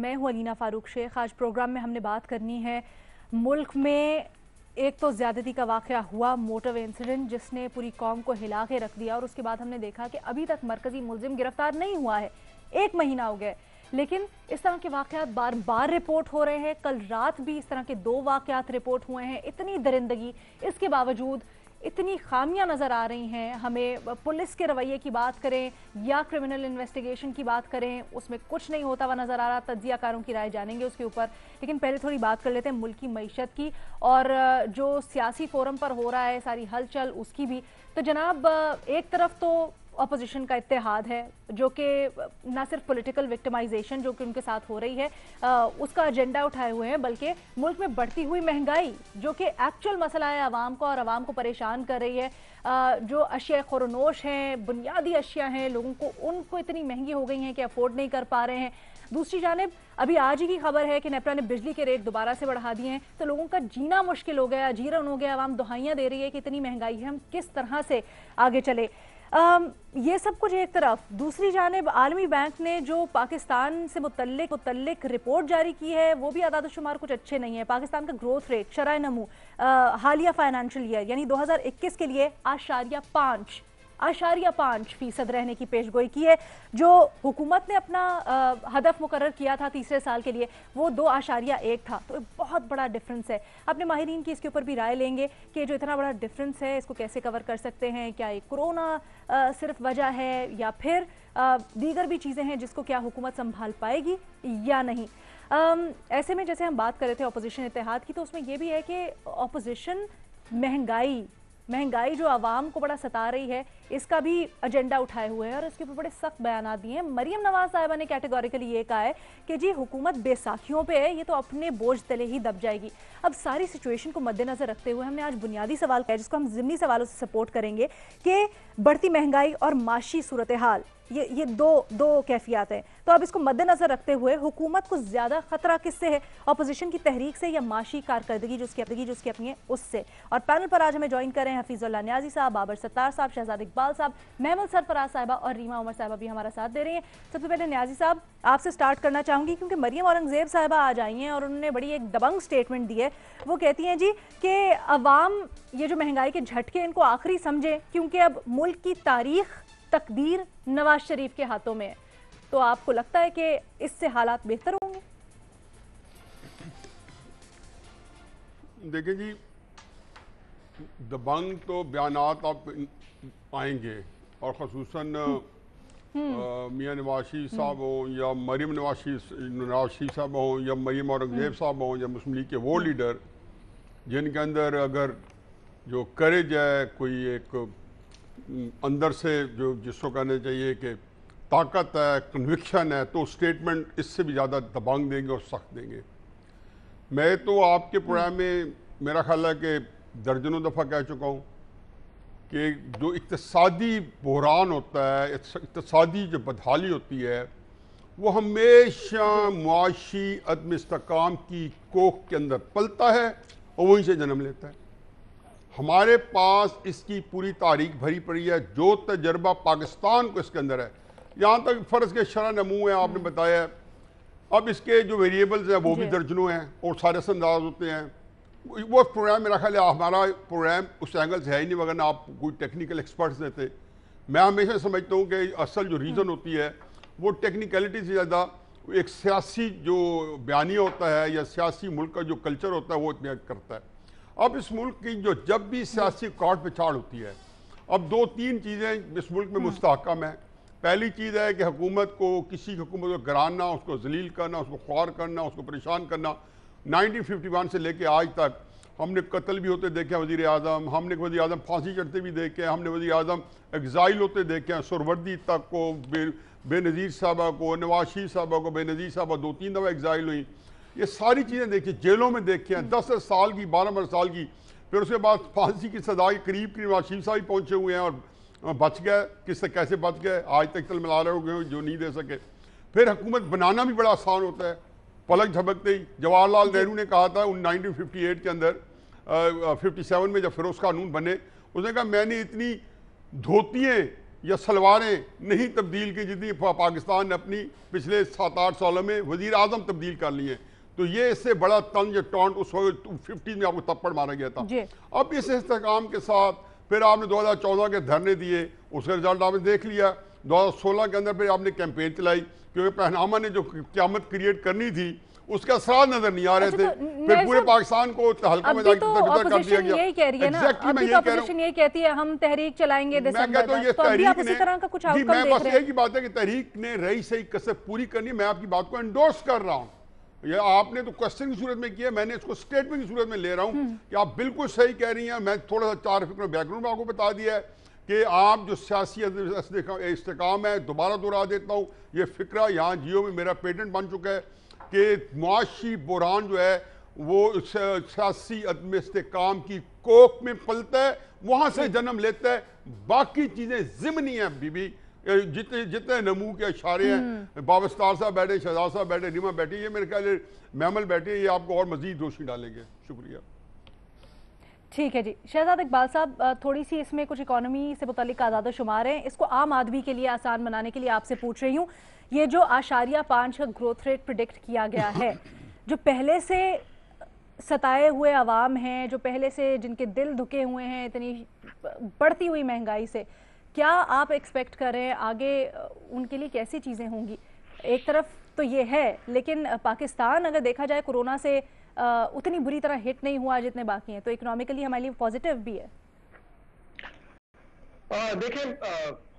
मैं हूं अलीना फारूक शेख। आज प्रोग्राम में हमने बात करनी है मुल्क में एक तो ज्यादती का वाक़या हुआ, मोटर इंसिडेंट जिसने पूरी कौम को हिला के रख दिया, और उसके बाद हमने देखा कि अभी तक मरकजी मुलजिम गिरफ्तार नहीं हुआ है। 1 महीना हो गया, लेकिन इस तरह के वाक़यात बार बार रिपोर्ट हो रहे हैं। कल रात भी इस तरह के 2 वाक़यात रिपोर्ट हुए हैं। इतनी दरिंदगी, इसके बावजूद इतनी खामियां नज़र आ रही हैं हमें। पुलिस के रवैये की बात करें या क्रिमिनल इन्वेस्टिगेशन की बात करें, उसमें कुछ नहीं होता हुआ नज़र आ रहा। तज्जियाकारों की राय जानेंगे उसके ऊपर, लेकिन पहले थोड़ी बात कर लेते हैं मुल्क की मईशत की और जो सियासी फोरम पर हो रहा है सारी हलचल उसकी भी। तो जनाब, एक तरफ तो अपोजिशन का इत्तेहाद है जो कि ना सिर्फ पॉलिटिकल विक्टिमाइजेशन जो कि उनके साथ हो रही है उसका एजेंडा उठाए हुए हैं, बल्कि मुल्क में बढ़ती हुई महंगाई जो कि एक्चुअल मसला है आवाम को और आवाम को परेशान कर रही है। जो अशिया खुरनोश हैं, बुनियादी अशिया हैं, लोगों को उनको इतनी महंगी हो गई हैं कि अफोर्ड नहीं कर पा रहे हैं। दूसरी जानिब अभी आज ही की खबर है कि नेपरा ने बिजली के रेट दोबारा से बढ़ा दिए हैं, तो लोगों का जीना मुश्किल हो गया, जीरन हो गया। आवाम दुहाइयां दे रही है कि इतनी महंगाई है, हम किस तरह से आगे चले। ये सब कुछ एक तरफ, दूसरी जानिब आलमी बैंक ने जो पाकिस्तान से मुतल्लिक रिपोर्ट जारी की है वो भी आदाद शुमार कुछ अच्छे नहीं है। पाकिस्तान का ग्रोथ रेट, शरह नमू हालिया फाइनेंशियल ईयर यानी 2021 के लिए 8.5% रहने की पेशगोई की है। जो हुकूमत ने अपना हदफ मुकर्रर किया था तीसरे साल के लिए वो 2.1 था, तो बहुत बड़ा डिफरेंस है। अपने माहिरीन की इसके ऊपर भी राय लेंगे कि जो इतना बड़ा डिफरेंस है इसको कैसे कवर कर सकते हैं। क्या ये कोरोना सिर्फ वजह है या फिर दीगर भी चीज़ें हैं जिसको क्या हुकूमत संभाल पाएगी या नहीं। ऐसे में जैसे हम बात कर रहे थे अपोजिशन इत्तेहाद की, तो उसमें यह भी है कि अपोजिशन महंगाई जो आवाम को बड़ा सता रही है इसका भी एजेंडा उठाए हुए हैं और इसके ऊपर बड़े सख्त बयान दिए हैं। मरियम नवाज साहिबा ने कैटेगोरिकली ये कहा है कि जी हुकूमत बेसाखियों पे है, ये तो अपने बोझ तले ही दब जाएगी। अब सारी सिचुएशन को मद्देनजर रखते हुए हमने आज बुनियादी सवाल किया जिसको हम ज़िमनी सवालों से सपोर्ट करेंगे कि बढ़ती महंगाई और माशी सूरत हाल, ये दो कैफियत हैं। तो अब इसको मद्देनजर रखते हुए हुकूमत को ज्यादा खतरा किससे है, अपोजिशन की तहरीक से या माशी कारकर्दगी जिसकी अपनी है उससे। और पैनल पर आज हमें ज्वाइन कर रहे हैं हफीजुल्लाह न्याजी साहब, बाबर सत्तार साहब, शहजाद इकबाल साहब, महमूद सरफराज साहिबा और रीमा उमर साहिबा भी हमारा साथ दे रही हैं। सबसे पहले न्याजी साहब आपसे स्टार्ट करना चाहूंगी क्योंकि मरियम औरंगजेब साहिबा आज आई हैं और उन्होंने बड़ी एक दबंग स्टेटमेंट दी है। वो कहती हैं जी कि अवाम ये जो महंगाई के झटके इनको आखिरी समझे क्योंकि अब मुल्क की तारीख तकदीर नवाज शरीफ के हाथों में है। तो आपको लगता है कि इससे हालात बेहतर होंगे? देखिए जी, दबंग तो बयानात आप आएंगे और ख़ुसूसन मियाँ नवाज शरीफ साहब हो या मरीम नवाज शरीफ साहब हो या मरीम औरंगजेब साहब हो या मुस्लिम लीग के वो लीडर जिनके अंदर अगर जो करेज है, कोई एक अंदर से जो जिसको कहना चाहिए कि ताकत है, कन्विक्शन है, तो स्टेटमेंट इससे भी ज़्यादा दबंग देंगे और सख्त देंगे। मैं तो आपके प्रोग्राम में मेरा ख्याल है कि दर्जनों दफ़ा कह चुका हूँ कि जो इक़्तिसादी बहरान होता है, इक़्तिसादी जो बदहाली होती है, वो हमेशा मुआशी अदम इस्तेकाम की कोख के अंदर पलता है और वहीं से जन्म लेता है। हमारे पास इसकी पूरी तारीख भरी पड़ी है। जो तजर्बा पाकिस्तान को इसके अंदर है, यहाँ तक फ़र्ज़ के शरह नमू है आपने बताया है, अब इसके जो वेरिएबल्स हैं वो भी दर्जनों हैं और सारे से अंदाज होते हैं। वो प्रोग्राम मेरा ख्याल है हमारा प्रोग्राम उस एंगल से है ही नहीं, वरना आप कोई टेक्निकल एक्सपर्ट्स देते। मैं हमेशा समझता हूँ कि असल जो रीज़न होती है वो टेक्निकलिटी से ज़्यादा एक सियासी जो बयानिया होता है या सियासी मुल्क का जो कल्चर होता है वो करता है। अब इस मुल्क की जो जब भी सियासी कार्ड पे छाड़ होती है, अब 2-3 चीज़ें इस मुल्क में मुस्तहकम है। पहली चीज़ है कि हुकूमत को, किसी हुकूमत को गिराना, उसको जलील करना, उसको ख्वार करना, उसको परेशान करना। 1951 से लेके आज तक हमने कत्ल भी होते देखे हैं वज़ीर आज़म, हमने वज़ीर आज़म फांसी चढ़ते भी देखे हैं, हमने वज़ीर आज़म एग्ज़ाइल होते देखे हैं। सुरवर्दी तक को, बेनज़ीर साहबा को, नवाज शरीफ साहबा को, बेनज़ीर साहबा 2-3 दफ़ा एग्ज़ाइल हुई। ये सारी चीज़ें देखी, जेलों में देखे हैं, 10 साल की, 12 साल की। फिर उसके बाद फांसी की सजा के करीब नवाज शरीफ साहब पहुँचे हुए हैं और बच गए। किससे कैसे बच गए आज तक तल मिला रहे हो गए जो नहीं दे सके। फिर हुकूमत बनाना भी बड़ा आसान होता है, पलक झपकते ही। जवाहरलाल नेहरू ने कहा था 1958 के अंदर 57 में जब फिरोज कानून बने, उसने कहा मैंने इतनी धोतियाँ या सलवारें नहीं तब्दील की जितनी पाकिस्तान ने अपनी पिछले 7-8 सालों में वज़ीर आज़म तब्दील कर लिए हैं। तो ये इससे बड़ा तंज टॉन्ट उस वक्त 50 में आपको थप्पड़ मारा गया था। अब इस इस्तेकाम के साथ फिर आपने 2014 के धरने दिए, उसका रिजल्ट आपने देख लिया। 2016 के अंदर फिर आपने कैंपेन चलाई, क्योंकि पहनामा ने जो क़यामत क्रिएट करनी थी उसके असरात नजर नहीं आ रहे थे। फिर पूरे पाकिस्तान को हल्का में जाकर कर दिया गया। यही कह रही है ना, अभी तो ऑपोजिशन यही कहती है हम तहरीक चलाएंगे दिसंबर तक। तो अभी आप उसी तरह का कुछ आउटकम देख रहे हैं। एक ही बात है कि तहरीक ने रही सही कसर पूरी करनी है। मैं आपकी बात को एंडोर्स कर रहा हूँ। ये आपने तो क्वेश्चन की सूरत में किया, मैंने इसको स्टेटमेंट की सूरत में ले रहा हूँ कि आप बिल्कुल सही कह रही हैं। मैं थोड़ा सा चार फिक्र बैकग्राउंड में आपको बता दिया है कि आप जो सियासी इस्तेकाम है, दोबारा दोहरा देता हूँ, ये फिक्रा यहाँ जियो में मेरा पेटेंट बन चुका है कि मुआशी बुरान जो है वो सियासी अदम इस्तेकाम की कोख में पलता है, वहाँ से जन्म लेता है। बाकी चीज़ें ज़िमनी हैं बीबी। जितने नमू के इशारे हैं, बाबस्तार साहब बैठे, शहजाद साहब बैठे, रीमा बैठी, ये मेरे ख्याल मैमल बैठे, ये आपको और मजीद रोशनी डालेंगे। शुक्रिया। ठीक है जी। शहजाद इकबाल साहब, थोड़ी सी इसमें कुछ इकोनॉमी से मुतालिक आज़ाद शुमार हैं, इसको आम आदमी के लिए आसान बनाने के लिए आपसे पूछ रही हूँ। ये जो 0.5 का ग्रोथ रेट प्रिडिक्ट किया गया है, जो पहले से सताए हुए अवाम हैं, जो पहले से जिनके दिल धुके हुए हैं इतनी बढ़ती हुई महंगाई से, क्या आप एक्सपेक्ट कर रहे हैं आगे उनके लिए कैसी चीज़ें होंगी? एक तरफ तो ये है, लेकिन पाकिस्तान अगर देखा जाए कोरोना से उतनी बुरी तरह हिट नहीं हुआ जितने बाकी हैं, तो इकोनॉमिकली हमारे लिए पॉजिटिव भी है। देखिए,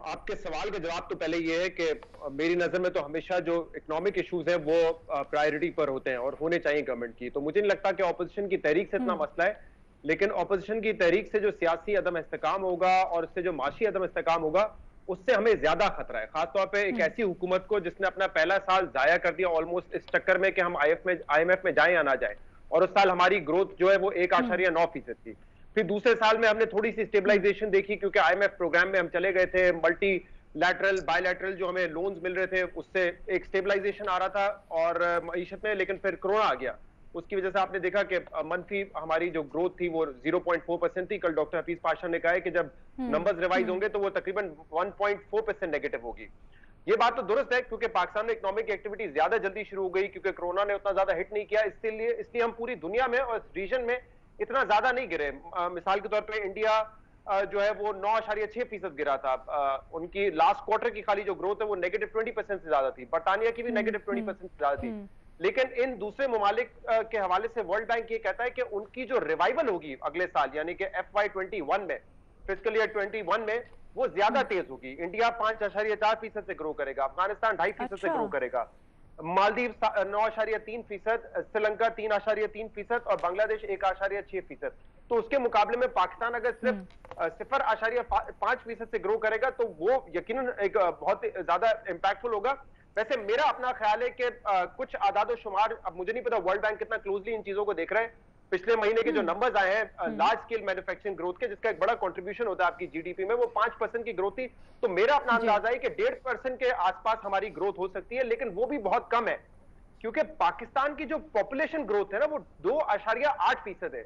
आपके सवाल का जवाब तो पहले ये है कि मेरी नजर में तो हमेशा जो इकोनॉमिक इश्यूज हैं वो प्रायोरिटी पर होते हैं और होने चाहिए गवर्नमेंट की। तो मुझे नहीं लगता कि ऑपोजिशन की तहरीक से इतना मसला है, लेकिन ऑपोजिशन की तहरीक से जो सियासी अदम इस्तेकाम होगा और उससे जो माशी अदम इस्तेकाम होगा, उससे हमें ज्यादा खतरा है। खासतौर पर एक ऐसी हुकूमत को जिसने अपना पहला साल जाया कर दिया ऑलमोस्ट इस चक्कर में कि हम IMF में जाए या ना जाए, और उस साल हमारी ग्रोथ जो है वो 1.9% थी। फिर दूसरे साल में हमने थोड़ी सी स्टेबलाइजेशन देखी, क्योंकि IMF प्रोग्राम में हम चले गए थे, मल्टी लैटरल बायलैटरल जो हमें लोन्स मिल रहे थे उससे एक स्टेबलाइजेशन आ रहा था और मईशत में। लेकिन फिर कोरोना आ गया, उसकी वजह से आपने देखा कि मनफी हमारी जो ग्रोथ थी वो 0.4% थी। कल डॉक्टर हफीज पाशा ने कहा है कि जब नंबर्स रिवाइज होंगे तो वो तकरीबन 1.4% नेगेटिव होगी। ये बात तो दुरुस्त है, क्योंकि पाकिस्तान में इकोनॉमिक एक्टिविटी ज्यादा जल्दी शुरू हो गई, क्योंकि कोरोना ने उतना ज्यादा हिट नहीं किया। इसलिए हम पूरी दुनिया में और रीजन में इतना ज्यादा नहीं गिरे। मिसाल के तौर पे इंडिया जो है वो 9.6% गिरा था। उनकी लास्ट क्वार्टर की खाली जो ग्रोथ है वो -20% से ज्यादा थी। बरतानिया की भी -20% से ज्यादा थी। लेकिन इन दूसरे ममालिक के हवाले से वर्ल्ड बैंक ये कहता है कि उनकी जो रिवाइवल होगी अगले साल, यानी कि FY21 में, फिस्कल ईयर 21 में, वो ज्यादा तेज होगी। इंडिया 5.4% से ग्रो करेगा, अफगानिस्तान 2.5% से ग्रो करेगा, मालदीव 9.3%, श्रीलंका 3.3% और बांग्लादेश 1.6%। तो उसके मुकाबले में पाकिस्तान अगर सिर्फ 0.5% से ग्रो करेगा तो वो यकीनन एक बहुत ज्यादा इंपैक्टफुल होगा। वैसे मेरा अपना ख्याल है कि कुछ आदाद शुमार, अब मुझे नहीं पता वर्ल्ड बैंक कितना क्लोजली इन चीजों को देख रहे हैं, पिछले महीने के जो नंबर्स आए हैं लार्ज स्केल मैन्युफैक्चरिंग ग्रोथ के, जिसका एक बड़ा कंट्रीब्यूशन होता है आपकी जीडीपी में, वो 5% की ग्रोथ थी। तो मेरा अपना अंदाजा है कि 1.5% के आसपास हमारी ग्रोथ हो सकती है, लेकिन वो भी बहुत कम है, क्योंकि पाकिस्तान की जो पॉपुलेशन ग्रोथ है ना वो 2.8% है।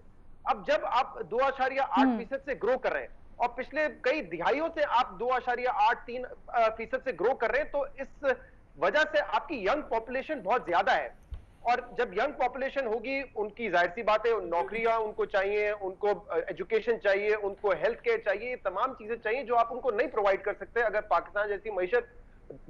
अब जब आप 2.8% से ग्रो कर रहे हैं और पिछले कई दिहाइयों से आप 2.83% से ग्रो कर रहे हैं, तो इस वजह से आपकी यंग पॉपुलेशन बहुत ज्यादा है। और जब यंग पॉपुलेशन होगी, उनकी जाहिर सी बात है नौकरियां उनको चाहिए, उनको एजुकेशन चाहिए, उनको हेल्थ केयर चाहिए, ये तमाम चीजें चाहिए जो आप उनको नहीं प्रोवाइड कर सकते अगर पाकिस्तान जैसी मईशत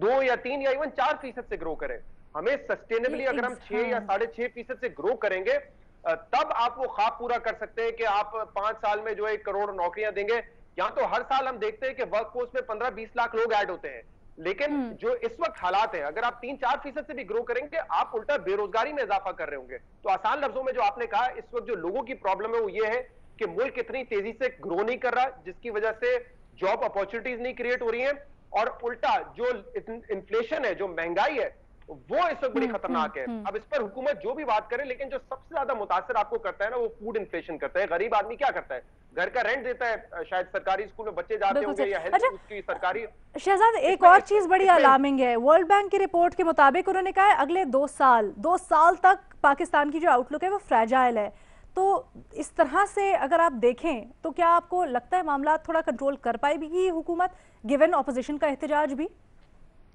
2 या 3 या इवन 4% से ग्रो करे। हमें सस्टेनेबली अगर हम 6 या 6.5% से ग्रो करेंगे, तब आप वो ख्वाब पूरा कर सकते हैं कि आप 5 साल में जो 1 करोड़ नौकरियां देंगे। यहाँ तो हर साल हम देखते हैं कि वर्कफोर्स में 15-20 लाख लोग ऐड होते हैं, लेकिन जो इस वक्त हालात है, अगर आप 3-4% से भी ग्रो करेंगे, आप उल्टा बेरोजगारी में इजाफा कर रहे होंगे। तो आसान लफ्जों में जो आपने कहा, इस वक्त जो लोगों की प्रॉब्लम है वो ये है कि मुल्क इतनी तेजी से ग्रो नहीं कर रहा, जिसकी वजह से जॉब अपॉर्चुनिटीज नहीं क्रिएट हो रही हैं, और उल्टा जो इन्फ्लेशन है, जो महंगाई है, वो इस वक्त बड़ी खतरनाक है। अब इस पर हुकूमत जो भी बात करे, लेकिन जो सबसे ज्यादा मुतासर आपको करता है ना, वो फूड इन्फ्लेशन करता है। गरीब आदमी क्या करता है, घर का रेंट देता है, शायद सरकारी स्कूल में बच्चे जाते होंगे या हेल्थ उसकी सरकारी। शहजाद, एक और चीज बड़ी अलार्मिंग है। वर्ल्ड बैंक की रिपोर्ट के मुताबिक उन्होंने कहा है अगले 2 साल तक पाकिस्तान की जो आउटलुक है वो फ्रैजाइल है। तो इस तरह से अगर आप देखें तो क्या आपको लगता है मामला थोड़ा कंट्रोल कर पाएगी हुकूमत गिवन ऑपोजिशन का एहतजाज भी?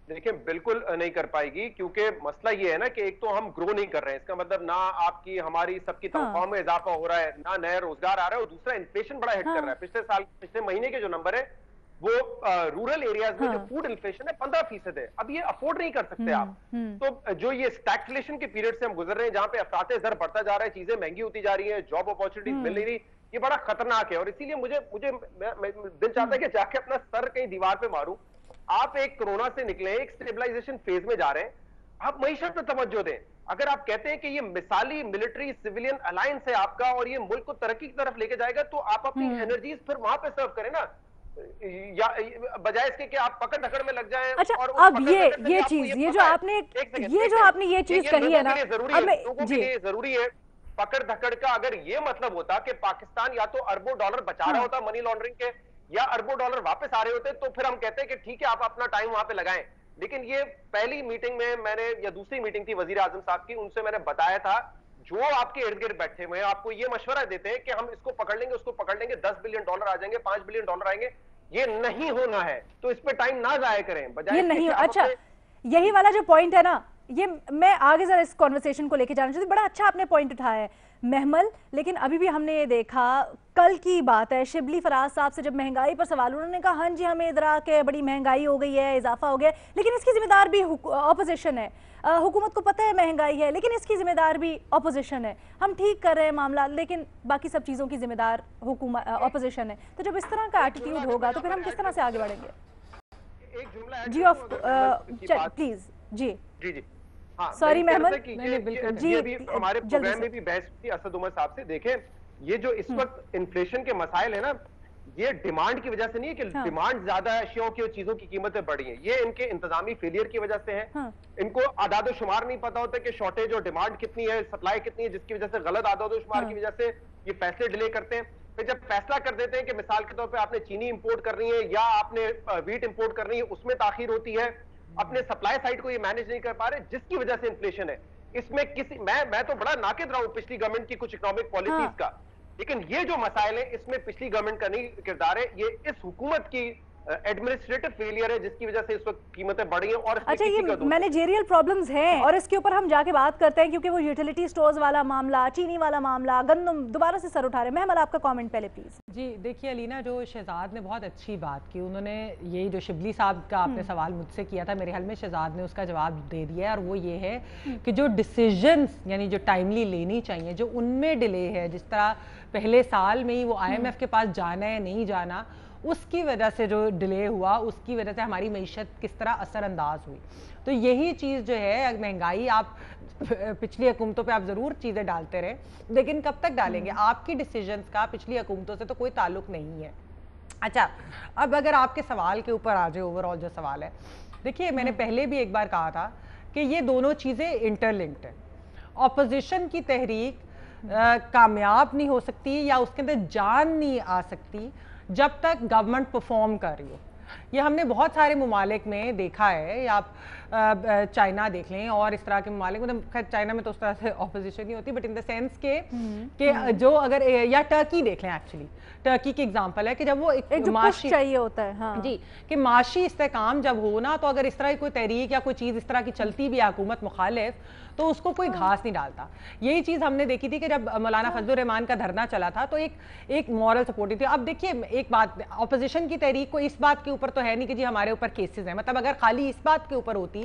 देखिए बिल्कुल नहीं कर पाएगी, क्योंकि मसला ये है ना कि एक तो हम ग्रो नहीं कर रहे हैं, इसका मतलब ना आपकी हमारी सबकी तनख्वाहों में इजाफा हो रहा है, ना नया रोजगार आ रहा है, और दूसरा इन्फ्लेशन बड़ा हिट कर रहा है। पिछले महीने के जो नंबर है वो रूरल एरियाज में जो फूड इन्फ्लेशन है 15% है। अब ये अफोर्ड नहीं कर सकते आप। तो जो ये स्टैगफ्लेशन के पीरियड से हम गुजर रहे हैं, जहां पे अफराते ज़र बढ़ता जा रहा है, चीजें महंगी होती जा रही है, जॉब अपॉर्चुनिटीज मिल नहीं रही, ये बड़ा खतरनाक है। और इसीलिए मुझे दिल चाहता है कि जाके अपना सर कहीं दीवार पे मारूं। आप एक कोरोना से निकले, एक स्टेबलाइजेशन फेज में जा रहे हैं, आप मईशत पे तवज्जो दें। अगर आप कहते हैं कि ये मिसाली मिलिट्री सिविलियन अलायंस है आपका और ये मुल्क को तरक्की की तरफ लेके जाएगा, तो आप अपनी एनर्जीज फिर वहां पे सर्व करें ना, या बजाय इसके कि आप पकड़ धकड़ में लग जाएं। अच्छा, और अब ये चीज ये जो आपने ये चीज कही है ना, लोगों के लिए जरूरी है पकड़ धकड़ का। अगर ये मतलब होता कि पाकिस्तान या तो अरबों डॉलर बचा रहा होता मनी लॉन्ड्रिंग के, या अरबों डॉलर वापस आ रहे होते, तो फिर हम कहते हैं कि ठीक है आप अपना टाइम वहां पे लगाएं। लेकिन ये पहली मीटिंग में मैंने, या दूसरी मीटिंग थी वजीर आजम साहब की, उनसे मैंने बताया था जो आपके इर्द गिर्द बैठे हुए हैं आपको ये मशवरा देते हैं कि हम इसको पकड़ लेंगे, उसको पकड़ लेंगे, 10 बिलियन डॉलर आ जाएंगे, 5 बिलियन डॉलर आएंगे। ये नहीं होना है, तो इस पे टाइम ना जाया करें, बजाय ये नहीं। अच्छा, यही वाला जो पॉइंट है ना, ये मैं आगे जरा इस कॉन्वर्सेशन को लेके जाना चाहती हूँ। बड़ा अच्छा आपने पॉइंट उठाया है महमल, लेकिन अभी भी हमने ये देखा, कल की बात है, शिबली फराज साहब से जब महंगाई पर सवाल, उन्होंने कहा हाँ जी हमें इदराक है, बड़ी महंगाई हो गई है, इजाफा हो गया, लेकिन इसकी जिम्मेदार भी ऑपोजिशन है। हुकूमत को पता है महंगाई है, लेकिन इसकी जिम्मेदार भी ऑपोजिशन है। हम ठीक कर रहे हैं मामला, लेकिन बाकी सब चीज़ों की जिम्मेदार हुकूमत ऑपोजिशन है। तो जब इस तरह का एटीट्यूड होगा तो फिर हम किस तरह से आगे बढ़ेंगे? एक जुमला जी ऑफ प्लीज जी जी जी हाँ, सॉरी महमूद जी, अभी हमारे प्रोग्राम में भी बहस थी असद उमर साहब से। देखें, ये जो इस वक्त इन्फ्लेशन के मसाइल है ना, ये डिमांड की वजह से नहीं है कि डिमांड ज्यादा है, अशियों की और चीजों की कीमतें बढ़ी हैं, ये इनके इंतजामी फेलियर की वजह से है। इनको आदादो शुमार नहीं पता होता कि शॉर्टेज और डिमांड कितनी है, सप्लाई कितनी है, जिसकी वजह से गलत आदादो शुमार की वजह से ये फैसले डिले करते हैं। फिर जब फैसला कर देते हैं कि मिसाल के तौर पर आपने चीनी इंपोर्ट करनी है या आपने वीट इंपोर्ट करनी है, उसमें ताखीर होती है, अपने सप्लाई साइड को ये मैनेज नहीं कर पा रहे, जिसकी वजह से इन्फ्लेशन है। इसमें किसी मैं तो बड़ा नाकिद रहा हूं पिछली गवर्नमेंट की कुछ इकोनॉमिक पॉलिसीज का, लेकिन ये जो मसाइल है इसमें पिछली गवर्नमेंट का नहीं किरदार है, ये इस हुकूमत की एडमिनिस्ट्रेटिव फेलियर है, जिसकी वजह से इस वक्त कीमतें बढ़ी हैं। और अच्छा, ये मैनेजेरियल प्रॉब्लम्स हैं और इसके ऊपर हम जाके बात करते हैं, क्योंकि वो यूटिलिटी स्टोर्स वाला मामला, चीनी वाला मामला, गंदम दोबारा से सर उठा रहे हैं। महमल, आपका कमेंट पहले प्लीज। जी देखिए अलीना, जो शहजाद ने बहुत अच्छी बात की, उन्होंने यही जो शिबली साहब का आपने सवाल मुझसे किया था, मेरे ख्याल में शहजाद ने उसका जवाब दे दिया, और वो ये है कि जो डिसीजंस यानी जो टाइमली लेनी चाहिए, जो उनमें डिले है, जिस तरह पहले साल में ही वो IMF के पास जाना है नहीं जाना, उसकी वजह से जो डिले हुआ, उसकी वजह से हमारी मईशत किस तरह असरअंदाज हुई। तो यही चीज़ जो है, महंगाई आप पिछली हुकूमतों पे आप ज़रूर चीज़ें डालते रहे, लेकिन कब तक डालेंगे? आपकी डिसीजंस का पिछली हुकूमतों से तो कोई ताल्लुक नहीं है। अच्छा, अब अगर आपके सवाल के ऊपर आ जाए, ओवरऑल जो सवाल है, देखिए मैंने पहले भी एक बार कहा था कि ये दोनों चीज़ें इंटरलिंक्ड है। ऑपोजिशन की तहरीक कामयाब नहीं हो सकती या उसके अंदर जान नहीं आ सकती जब तक गवर्नमेंट परफॉर्म कर रही हो। ये हमने बहुत सारे ममालिक में देखा है, या आप चाइना देख लें और इस तरह के ममालिक, मतलब खैर चाइना में तो उस तरह से ऑपोजिशन नहीं होती, बट इन द सेंस के जो अगर, या टर्की देख लें, एक्चुअली टर्की की एग्जांपल है कि जब वो एक माशी चाहिए होता है, हाँ जी, कि माशी इस्तेकाम जब हो ना, तो अगर इस तरह की कोई तहरीक या कोई चीज़ इस तरह की चलती भी है हुकूमत मुखालिफ, तो उसको कोई घास नहीं डालता। यही चीज़ हमने देखी थी कि जब मौलाना फजलुर रहमान का धरना चला था, तो एक मॉरल सपोर्ट थी। अब देखिए एक बात, अपोजिशन की तहरीक को इस बात के ऊपर तो है नहीं कि जी हमारे ऊपर केसेस हैं, मतलब अगर खाली इस बात के ऊपर होती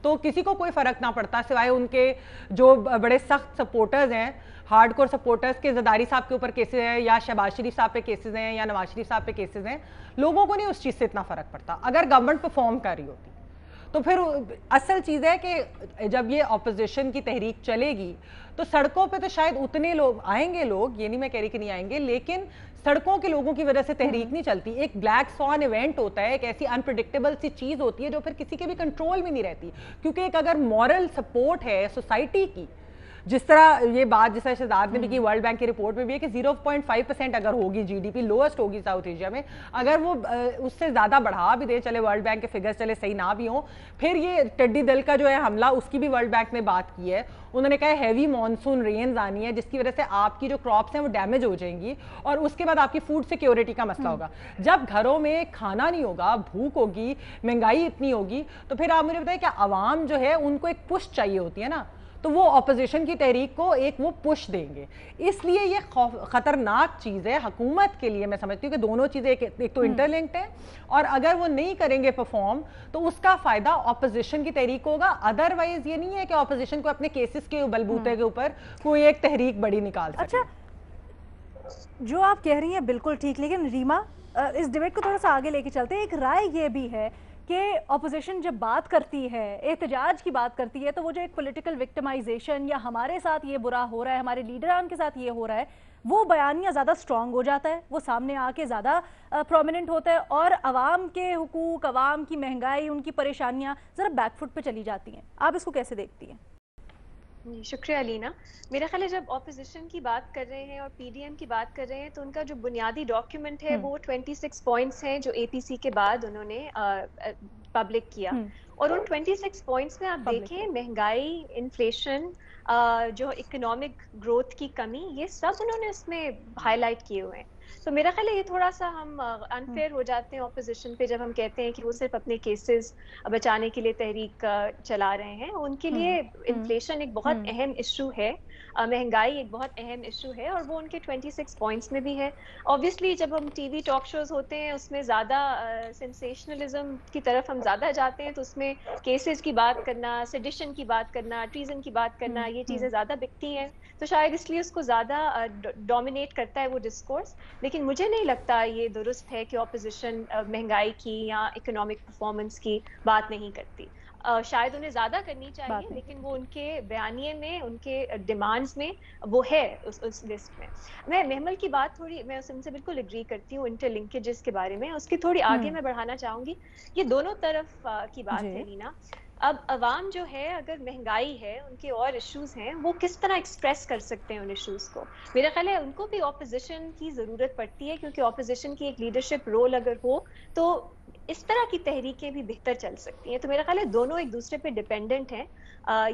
तो किसी को कोई फ़र्क ना पड़ता, सिवाय उनके जो बड़े सख्त सपोर्टर्स हैं, हार्डकोर सपोर्टर्स के। ज़रदारी साहब के ऊपर केसेस हैं, या शहबाज शरीफ साहब पे केसेस हैं, या नवाज शरीफ साहब पे केसेस हैं, लोगों को नहीं उस चीज़ से इतना फ़र्क पड़ता। अगर गवर्नमेंट परफॉर्म कर रही होती तो फिर असल चीज़ है कि जब ये ऑपोजिशन की तहरीक चलेगी तो सड़कों पे तो शायद उतने लोग आएंगे, लोग ये नहीं मैं कह रही कि नहीं आएंगे, लेकिन सड़कों के लोगों की वजह से तहरीक नहीं चलती। एक ब्लैक स्वान इवेंट होता है, एक ऐसी अनप्रिडिक्टेबल सी चीज़ होती है जो फिर किसी के भी कंट्रोल में नहीं रहती, क्योंकि एक अगर मॉरल सपोर्ट है सोसाइटी की जिस तरह ये बात जैसा शहजाद ने भी की, वर्ल्ड बैंक की रिपोर्ट में भी है कि 0.5% अगर होगी जीडीपी, लोएस्ट होगी साउथ एशिया में, अगर वो उससे ज्यादा बढ़ा भी दे, चले वर्ल्ड बैंक के फिगर्स चले सही ना भी हो, फिर ये टिड्डी दल का जो है हमला, उसकी भी वर्ल्ड बैंक ने बात की है। उन्होंने कहा हैवी मॉनसून रेन्स आनी है जिसकी वजह से आपकी जो क्रॉप्स हैं वो डैमेज हो जाएंगी और उसके बाद आपकी फूड सिक्योरिटी का मसला होगा। जब घरों में खाना नहीं होगा, भूख होगी, महंगाई इतनी होगी, तो फिर आप मुझे बताइए कि आवाम जो है उनको एक पुश चाहिए होती है ना, तो वो ऑपोजिशन की तहरीक को एक वो पुश देंगे। इसलिए ये खतरनाक चीज़ है हुकूमत के लिए। मैं समझती हूँ कि दोनों चीज़ें एक तो इंटरलिंक्ड है और अगर वो नहीं करेंगे परफॉर्म तो उसका फायदा ऑपोजिशन की तहरीक होगा। अदरवाइज ये नहीं है कि ऑपोजिशन को अपने केसेस के बलबूते के ऊपर कोई एक तहरीक बड़ी निकाल सके। अच्छा, जो आप कह रही हैं बिल्कुल ठीक, लेकिन रीमा इस डिबेट को थोड़ा सा आगे लेके चलते हैं। एक राय ये भी है कि ऑपोजिशन जब बात करती है, एहतजाज की बात करती है, तो वो जो एक पॉलिटिकल विक्टिमाइजेशन या हमारे साथ ये बुरा हो रहा है, हमारे लीडरान के साथ ये हो रहा है, वो बयानिया ज़्यादा स्ट्रॉन्ग हो जाता है, वो सामने आके ज़्यादा प्रोमिनेंट होता है और अवाम के हुकूक, अवाम की महंगाई, उनकी परेशानियाँ ज़रा बैकफुट पे चली जाती हैं। आप इसको कैसे देखती हैं? शुक्रिया अलीना। मेरा ख्याल है जब ऑपोजिशन की बात कर रहे हैं और पीडीएम की बात कर रहे हैं तो उनका जो बुनियादी डॉक्यूमेंट है वो 26 पॉइंट्स हैं जो एपीसी के बाद उन्होंने पब्लिक किया। और उन 26 पॉइंट्स में आप देखें महंगाई, इन्फ्लेशन, जो इकोनॉमिक ग्रोथ की कमी, ये सब उन्होंने उसमें हाईलाइट किए हुए हैं। तो मेरा ख्याल है ये थोड़ा सा हम अनफेयर हो जाते हैं ऑपोजिशन पे जब हम कहते हैं कि वो सिर्फ अपने केसेस बचाने के लिए तहरीक चला रहे हैं। उनके लिए इन्फ्लेशन एक बहुत अहम इशू है, महंगाई एक बहुत अहम इशू है और वो उनके 26 पॉइंट्स में भी है। ऑब्वियसली जब हम टीवी टॉक शोज होते हैं उसमें ज़्यादा सेंसेशनलिज्म की तरफ हम ज़्यादा जाते हैं, तो उसमें केसेस की बात करना, सेडिशन की बात करना, ट्रीजन की बात करना, ये चीज़ें ज़्यादा बिकती हैं, तो शायद इसलिए उसको ज़्यादा डोमिनेट करता है वो डिस्कोर्स। लेकिन मुझे नहीं लगता ये दुरुस्त है कि ऑपोजिशन महंगाई की या इकोनॉमिक परफॉर्मेंस की बात नहीं करती। शायद उन्हें ज़्यादा करनी चाहिए, लेकिन वो उनके बयानिए में, उनके डिमांड्स में वो है उस लिस्ट में। मैं महमल की बात थोड़ी, मैं उनसे बिल्कुल एग्री करती हूँ इंटरलिंकेजेस के बारे में, उसकी थोड़ी आगे मैं बढ़ाना चाहूँगी। ये दोनों तरफ की बात है नीना। अब अवाम जो है, अगर महंगाई है, उनके और इश्यूज हैं, वो किस तरह एक्सप्रेस कर सकते हैं उन इश्यूज को? मेरा ख्याल है उनको भी ऑपोजिशन की ज़रूरत पड़ती है, क्योंकि ऑपोजिशन की एक लीडरशिप रोल अगर हो तो इस तरह की तहरीकें भी बेहतर चल सकती हैं। तो मेरा ख्याल है दोनों एक दूसरे पे डिपेंडेंट हैं।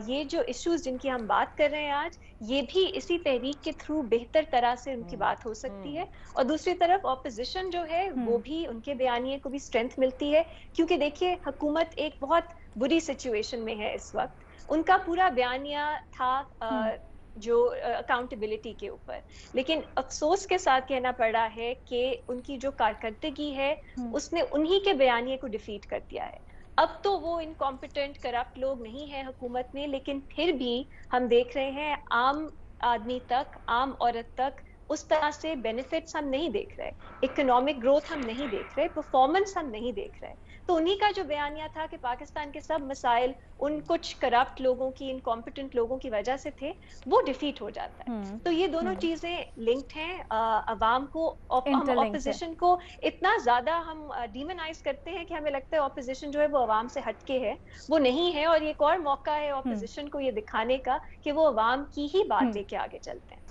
ये जो इश्यूज जिनकी हम बात कर रहे हैं आज, ये भी इसी तहरीक के थ्रू बेहतर तरह से उनकी बात हो सकती है। और दूसरी तरफ ऑपोजिशन जो है वो भी, उनके बयानिए को भी स्ट्रेंथ मिलती है, क्योंकि देखिए हुकूमत एक बहुत बुरी सिचुएशन में है इस वक्त। उनका पूरा बयानिया था जो अकाउंटेबिलिटी के ऊपर, लेकिन अफसोस के साथ कहना पड़ा है कि उनकी जो कारकर्दगी है उसने उन्हीं के बयानिए को डिफीट कर दिया है। अब तो वो इनकॉम्पिटेंट, करप्ट लोग नहीं है हुकूमत में, लेकिन फिर भी हम देख रहे हैं आम आदमी तक, आम औरत तक उस तरह से बेनिफिट्स हम नहीं देख रहे, इकोनॉमिक ग्रोथ हम नहीं देख रहे, परफॉर्मेंस हम नहीं देख रहे। तो उन्हीं का जो बयानिया था कि पाकिस्तान के सब मसाइल उन कुछ करप्ट लोगों की, इनकॉम्पिटेंट लोगों की वजह से थे, वो डिफीट हो जाता है। तो ये दोनों चीजें लिंक्ड हैं। अवाम को, हम ऑपोजिशन को इतना ज्यादा हम डीमोनाइज करते हैं कि हमें लगता है ऑपोजिशन जो है वो अवाम से हटके है, वो नहीं है। और एक और मौका है ऑपोजिशन को ये दिखाने का कि वो अवाम की ही बात लेके आगे चलते हैं।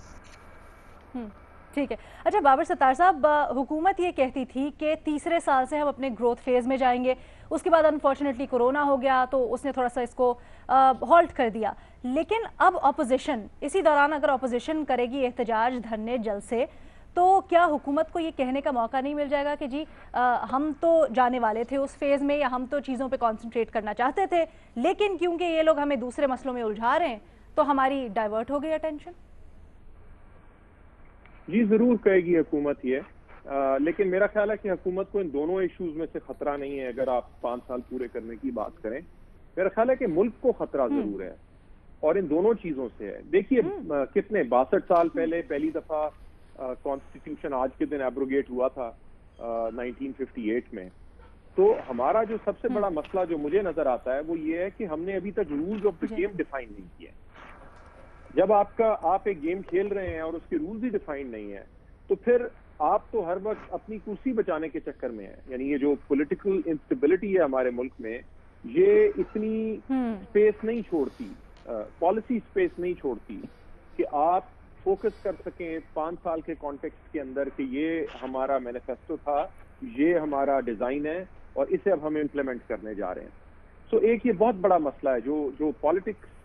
ठीक है। अच्छा बाबर सत्तार साहब, हुकूमत ये कहती थी कि तीसरे साल से हम अपने ग्रोथ फेज़ में जाएंगे, उसके बाद अनफॉर्चुनेटली कोरोना हो गया तो उसने थोड़ा सा इसको हॉल्ट कर दिया। लेकिन अब ऑपोजिशन, इसी दौरान अगर ऑपोजिशन करेगी एहतजाज, धरने, जलसे, तो क्या हुकूमत को ये कहने का मौका नहीं मिल जाएगा कि जी हम तो जाने वाले थे उस फेज़ में, या हम तो चीज़ों पे कंसंट्रेट करना चाहते थे, लेकिन क्योंकि ये लोग हमें दूसरे मसलों में उलझा रहे हैं तो हमारी डाइवर्ट हो गई अटेंशन? जी जरूर कहेगी हुकूमत ये, लेकिन मेरा ख्याल है कि हुकूमत को इन दोनों इश्यूज में से खतरा नहीं है। अगर आप 5 साल पूरे करने की बात करें, मेरा ख्याल है कि मुल्क को खतरा जरूर है और इन दोनों चीजों से है। देखिए कितने 62 साल पहले पहली दफा कॉन्स्टिट्यूशन आज के दिन एब्रोगेट हुआ था 1958 में। तो हमारा जो सबसे बड़ा मसला जो मुझे नजर आता है वो ये है कि हमने अभी तक rules of the game define नहीं किए। जब आप एक गेम खेल रहे हैं और उसके रूल्स ही डिफाइन नहीं है, तो फिर आप तो हर वक्त अपनी कुर्सी बचाने के चक्कर में है। यानी ये जो पॉलिटिकल इंस्टेबिलिटी है हमारे मुल्क में, ये इतनी स्पेस नहीं छोड़ती पॉलिसी स्पेस नहीं छोड़ती कि आप फोकस कर सकें 5 साल के कॉन्टेक्स्ट के अंदर कि ये हमारा मैनिफेस्टो था, ये हमारा डिजाइन है और इसे अब हम इम्प्लीमेंट करने जा रहे हैं। सो एक ये बहुत बड़ा मसला है जो पॉलिटिक्स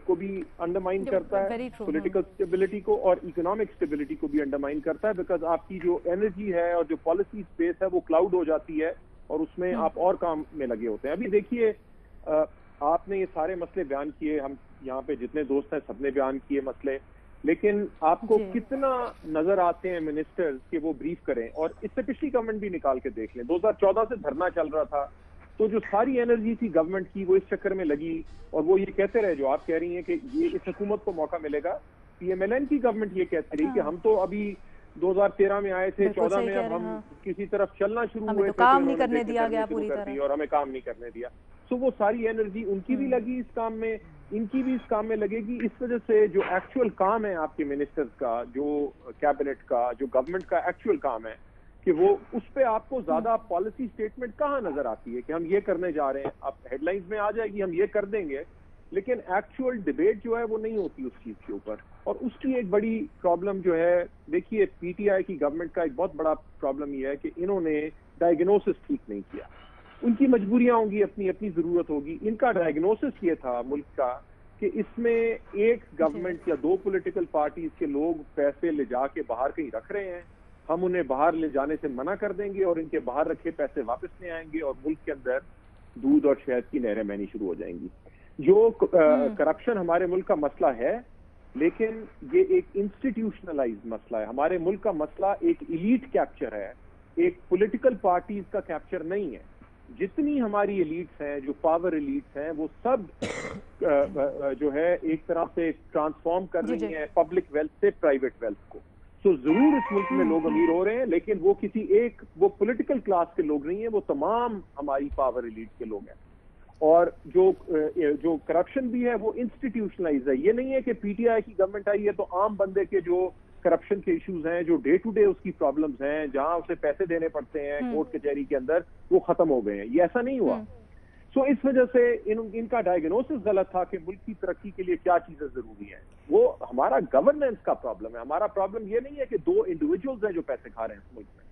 को भी अंडरमाइन करता है, पॉलिटिकल स्टेबिलिटी को और इकोनॉमिक स्टेबिलिटी को भी अंडरमाइन करता है, बिकॉज आपकी जो एनर्जी है और जो पॉलिसी स्पेस है वो क्लाउड हो जाती है और उसमें आप और काम में लगे होते हैं। अभी देखिए, आपने ये सारे मसले बयान किए, हम यहाँ पे जितने दोस्त हैं सबने बयान किए मसले, लेकिन आपको कितना नजर आते हैं मिनिस्टर्स कि वो ब्रीफ करें? और इससे पिछली गवर्नमेंट भी निकाल के देख लें, 2014 से धरना चल रहा था, तो जो सारी एनर्जी थी गवर्नमेंट की वो इस चक्कर में लगी और वो ये कहते रहे जो आप कह रही हैं कि ये इस हुकूमत को मौका मिलेगा। पीएमएलएन की गवर्नमेंट ये कहती रही कि हम तो अभी 2013 में आए थे, 14 में अब हम किसी तरफ चलना शुरू हुए थे, काम नहीं करने दिया गया पूरी तरह और हमें काम नहीं करने दिया। सो वो सारी एनर्जी उनकी भी लगी इस काम में, इनकी भी इस काम में लगेगी। इस वजह से जो एक्चुअल काम है आपके मिनिस्टर्स का, जो कैबिनेट का, जो गवर्नमेंट का एक्चुअल काम है, कि वो उस पे आपको ज्यादा पॉलिसी स्टेटमेंट कहाँ नजर आती है कि हम ये करने जा रहे हैं। आप हेडलाइंस में आ जाएगी हम ये कर देंगे, लेकिन एक्चुअल डिबेट जो है वो नहीं होती उस चीज के ऊपर। और उसकी एक बड़ी प्रॉब्लम जो है, देखिए पीटीआई की गवर्नमेंट का एक बहुत बड़ा प्रॉब्लम ये है कि इन्होंने डायग्नोसिस ठीक नहीं किया। उनकी मजबूरियां होंगी, अपनी अपनी जरूरत होगी, इनका डायग्नोसिस ये था मुल्क का कि इसमें एक गवर्नमेंट या 2 पॉलिटिकल पार्टीज के लोग पैसे ले जाके बाहर कहीं रख रहे हैं, हम उन्हें बाहर ले जाने से मना कर देंगे और इनके बाहर रखे पैसे वापस ले आएंगे और मुल्क के अंदर दूध और शहद की नहरें बहनी शुरू हो जाएंगी। जो करप्शन हमारे मुल्क का मसला है, लेकिन ये एक इंस्टीट्यूशनलाइज्ड मसला है। हमारे मुल्क का मसला एक इलीट कैप्चर है, एक पॉलिटिकल पार्टीज का कैप्चर नहीं है। जितनी हमारी एलीट्स हैं, जो पावर एलीट्स हैं, वो सब जो है एक तरह से ट्रांसफॉर्म कर रही हैं पब्लिक वेल्थ से प्राइवेट वेल्थ को। तो जरूर इस मुल्क में लोग अमीर हो रहे हैं, लेकिन वो किसी एक वो पॉलिटिकल क्लास के लोग नहीं है, वो तमाम हमारी पावर एलीट के लोग हैं। और जो करप्शन भी है वो इंस्टीट्यूशनलाइज है। ये नहीं है कि पीटीआई की गवर्नमेंट आई है तो आम बंदे के जो करप्शन के इश्यूज हैं, जो डे टू डे उसकी प्रॉब्लम्स हैं, जहां उसे पैसे देने पड़ते हैं कोर्ट कचहरी के अंदर, वो खत्म हो गए हैं। ये ऐसा नहीं हुआ। सो इस वजह से इनका डायग्नोसिस गलत था कि मुल्क की तरक्की के लिए क्या चीजें जरूरी हैं। वो हमारा गवर्नेंस का प्रॉब्लम है। हमारा प्रॉब्लम ये नहीं है कि 2 इंडिविजुअल्स हैं जो पैसे खा रहे हैं इस मुल्क में।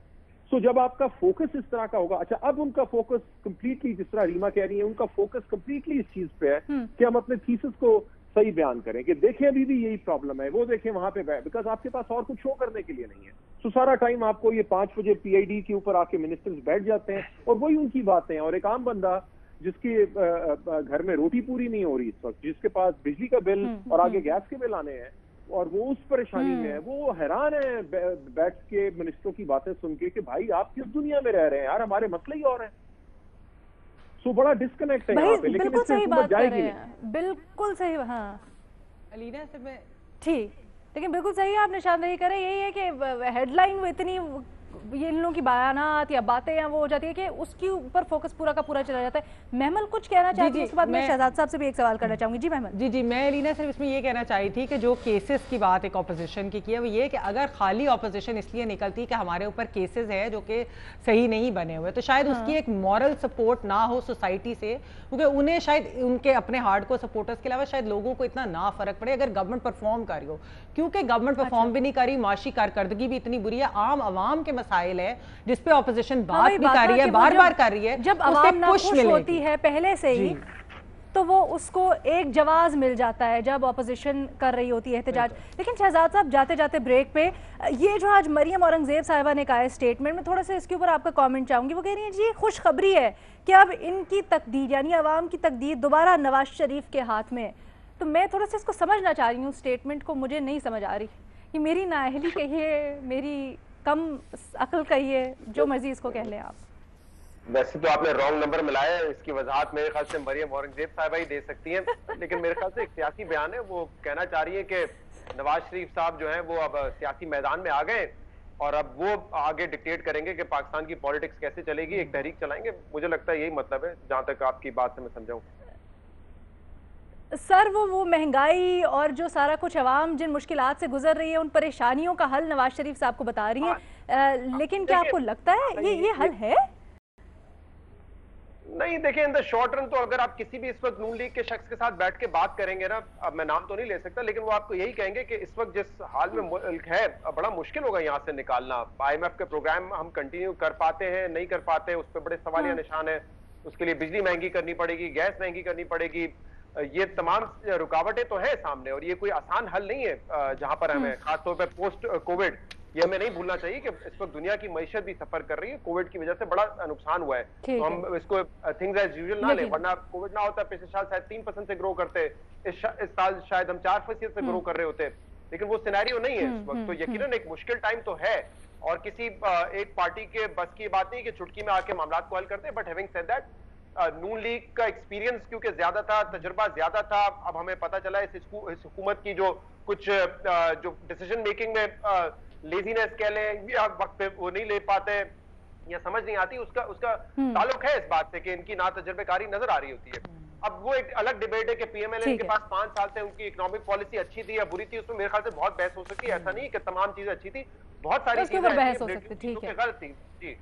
सो जब आपका फोकस इस तरह का होगा, अच्छा अब उनका फोकस कंप्लीटली, जिस तरह रीमा कह रही है, उनका फोकस कंप्लीटली इस चीज पे है कि हम अपने थीसिस को सही बयान करें कि देखें अभी भी यही प्रॉब्लम है, वो देखें वहां पे, बिकॉज आपके पास और कुछ शो करने के लिए नहीं है। तो सारा टाइम आपको ये 5 बजे पीआईडी के ऊपर आके मिनिस्टर्स बैठ जाते हैं और वही उनकी बातें हैं। और एक आम बंदा जिसके घर में रोटी पूरी नहीं हो रही इस वक्त, जिसके पास बिजली का बिल और आगे गैस के बिल आने हैं और वो उस परेशानी में है, वो हैरान है बैठ के मिनिस्टरों की बातें सुन के कि भाई आप किस दुनिया में रह रहे हैं यार, हमारे मसले ही और हैं। सो बड़ा डिस्कनेक्ट है यहाँ पे, लेकिन बिल्कुल सही बात कर रहे नहीं। हैं, बिल्कुल सही। हाँ अलीना से मैं ठीक, लेकिन बिल्कुल सही आप निशानदेही करें। यही है कि हेडलाइन वो इतनी, ये इन लोगों की बयानात या बातें हैं वो हो जाती है कि उसके ऊपर फोकस पूरा का पूरा चला जाता है। महमल कुछ कहना चाहती है, उसके बाद मैं शहजाद साहब से भी एक सवाल करना चाहूंगी। जी महमल। जी मैं अलीना सिर्फ इसमें ये कहना चाही थी कि जो केसेस की बात एक ऑपोजिशन की है वो ये कि अगर खाली ऑपोजिशन इसलिए निकलती कि हमारे ऊपर केसेस है जो कि सही नहीं बने हुए, तो शायद उसकी एक मॉरल सपोर्ट ना हो सोसाइटी से, क्योंकि उन्हें शायद उनके अपने हार्डकोर सपोर्टर्स के अलावा शायद लोगों को इतना ना फर्क पड़े अगर गवर्नमेंट परफॉर्म कर रही हो। क्योंकि गवर्नमेंट परफॉर्म भी नहीं कर रही, माशी कारकर्दगी भी इतनी बुरी है, आम आवाम के मसाइल है जिसपे ऑपोजिशन बात भी कर रही है, बार बार कर रही है। जब आवाम नाखुश होती है पहले से ही, तो वो उसको एक जवाब मिल जाता है जब ऑपोजिशन कर रही होती है एहतजाज। लेकिन शहजाद साहब, जाते जाते ब्रेक पे, ये जो आज मरियम औरंगजेब साहिबा ने कहा है स्टेटमेंट में, थोड़ा सा इसके ऊपर आपका कमेंट चाहूंगी। वो कह रही है जी खुशखबरी है कि अब इनकी तकदीर यानी आवाम की तकदीर दोबारा नवाज शरीफ के हाथ में। तो मैं थोड़ा सा इसको समझना चाह रही हूँ, स्टेटमेंट को मुझे नहीं समझ आ रही। कि मेरी नाअहली कहिए, मेरी कम अकल कहिए, जो मर्जी इसको कह लें आप। वैसे तो आपने रॉन्ग नंबर मिलाया है, इसकी वजाहत मेरे ख्याल से मरियम औरंगजेब साहिबा ही दे सकती हैं। लेकिन मेरे ख्याल से एक सियासी बयान है, वो कहना चाह रही है कि नवाज शरीफ साहब जो हैं वो अब सियासी मैदान में आ गए और अब वो आगे डिक्टेट करेंगे कि पाकिस्तान की पॉलिटिक्स कैसे चलेगी, एक तहरीक चलाएंगे। मुझे लगता है यही मतलब है, जहां तक आपकी बात से मैं समझाऊं। सर वो महंगाई और जो सारा कुछ अवाम जिन मुश्किलात से गुजर रही है, उन परेशानियों का हल नवाज शरीफ साहब को बता रही हैं। लेकिन क्या आपको लगता है ये हल है? नहीं, देखिए इन द शॉर्ट रन तो अगर आप किसी भी इस वक्त नून लीग के शख्स के साथ बैठ के बात करेंगे ना, अब मैं नाम तो नहीं ले सकता, लेकिन वो आपको यही कहेंगे कि इस वक्त जिस हाल में मुल्क है, बड़ा मुश्किल होगा यहाँ से निकालना। IMF के प्रोग्राम हम कंटिन्यू कर पाते हैं, नहीं कर पाते, उस पर बड़े सवालिया निशान है। उसके लिए बिजली महंगी करनी पड़ेगी, गैस महंगी करनी पड़ेगी, ये तमाम रुकावटें तो है सामने, और ये कोई आसान हल नहीं है जहां पर हमें, खासतौर पर पोस्ट कोविड, ये हमें नहीं भूलना चाहिए कि इस वक्त दुनिया की मईशत भी सफर कर रही है, कोविड की वजह से बड़ा नुकसान हुआ है। तो हम इसको थिंग्स एज यूजुअल ना लें, वरना कोविड ना होता पिछले साल शायद 3% से ग्रो करते, इस साल शायद हम 4% से ग्रो कर रहे होते, लेकिन वो सिनेरियो नहीं है इस वक्त। तो यकीनन एक मुश्किल टाइम तो है, और किसी एक पार्टी के बस की बात नहीं कि चुटकी में आके मामला को हल करते, but having said that, Noon league का एक्सपीरियंस क्योंकि ज्यादा था, तजुर्बा ज्यादा था, अब हमें पता चला इस हुकूमत की जो कुछ जो डिसीजन मेकिंग में लेजीनेस कह लें, या वक्त पे वो नहीं ले पाते या समझ नहीं आती, उसका ताल्लुक है इस बात से कि इनकी ना तजुर्बेकारी नजर आ रही होती है। अब वो एक अलग डिबेट है कि PMLN के पास 5 साल से उनकी इकोनॉमिक पॉलिसी अच्छी थी या बुरी थी, उसमें मेरे ख्याल से बहुत बहस हो सकती है। ऐसा नहीं कि तमाम चीजें अच्छी थी, बहुत सारी चीजें बहस हो सकती, ठीक है, गलत थी जी।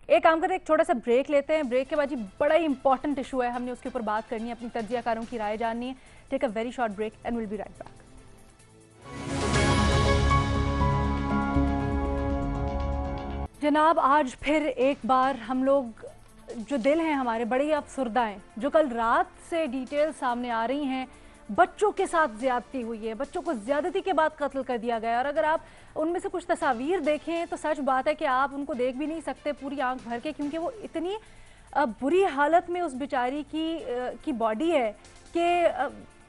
एक काम करते हैं, एक छोटा सा ब्रेक लेते हैं। ब्रेक के बाद जी बड़ा ही इंपॉर्टेंट इशू है, हमने उसके ऊपर बात करनी है, अपनी तज्जियाकारों की राय जाननी है। Take a very short break and will be right back. जनाब, आज फिर एक बार हम लोग, जो दिल हैं हमारे बड़े अफसरदा हैं, जो कल रात से डिटेल सामने आ रही हैं, बच्चों के साथ ज्यादती हुई है, बच्चों को ज्यादती के बाद कत्ल कर दिया गया। और अगर आप उनमें से कुछ तस्वीर देखें तो सच बात है कि आप उनको देख भी नहीं सकते पूरी आंख भर के, क्योंकि वो इतनी बुरी हालत में उस बेचारी की बॉडी है कि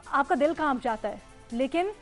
आपका दिल कांप जाता है। लेकिन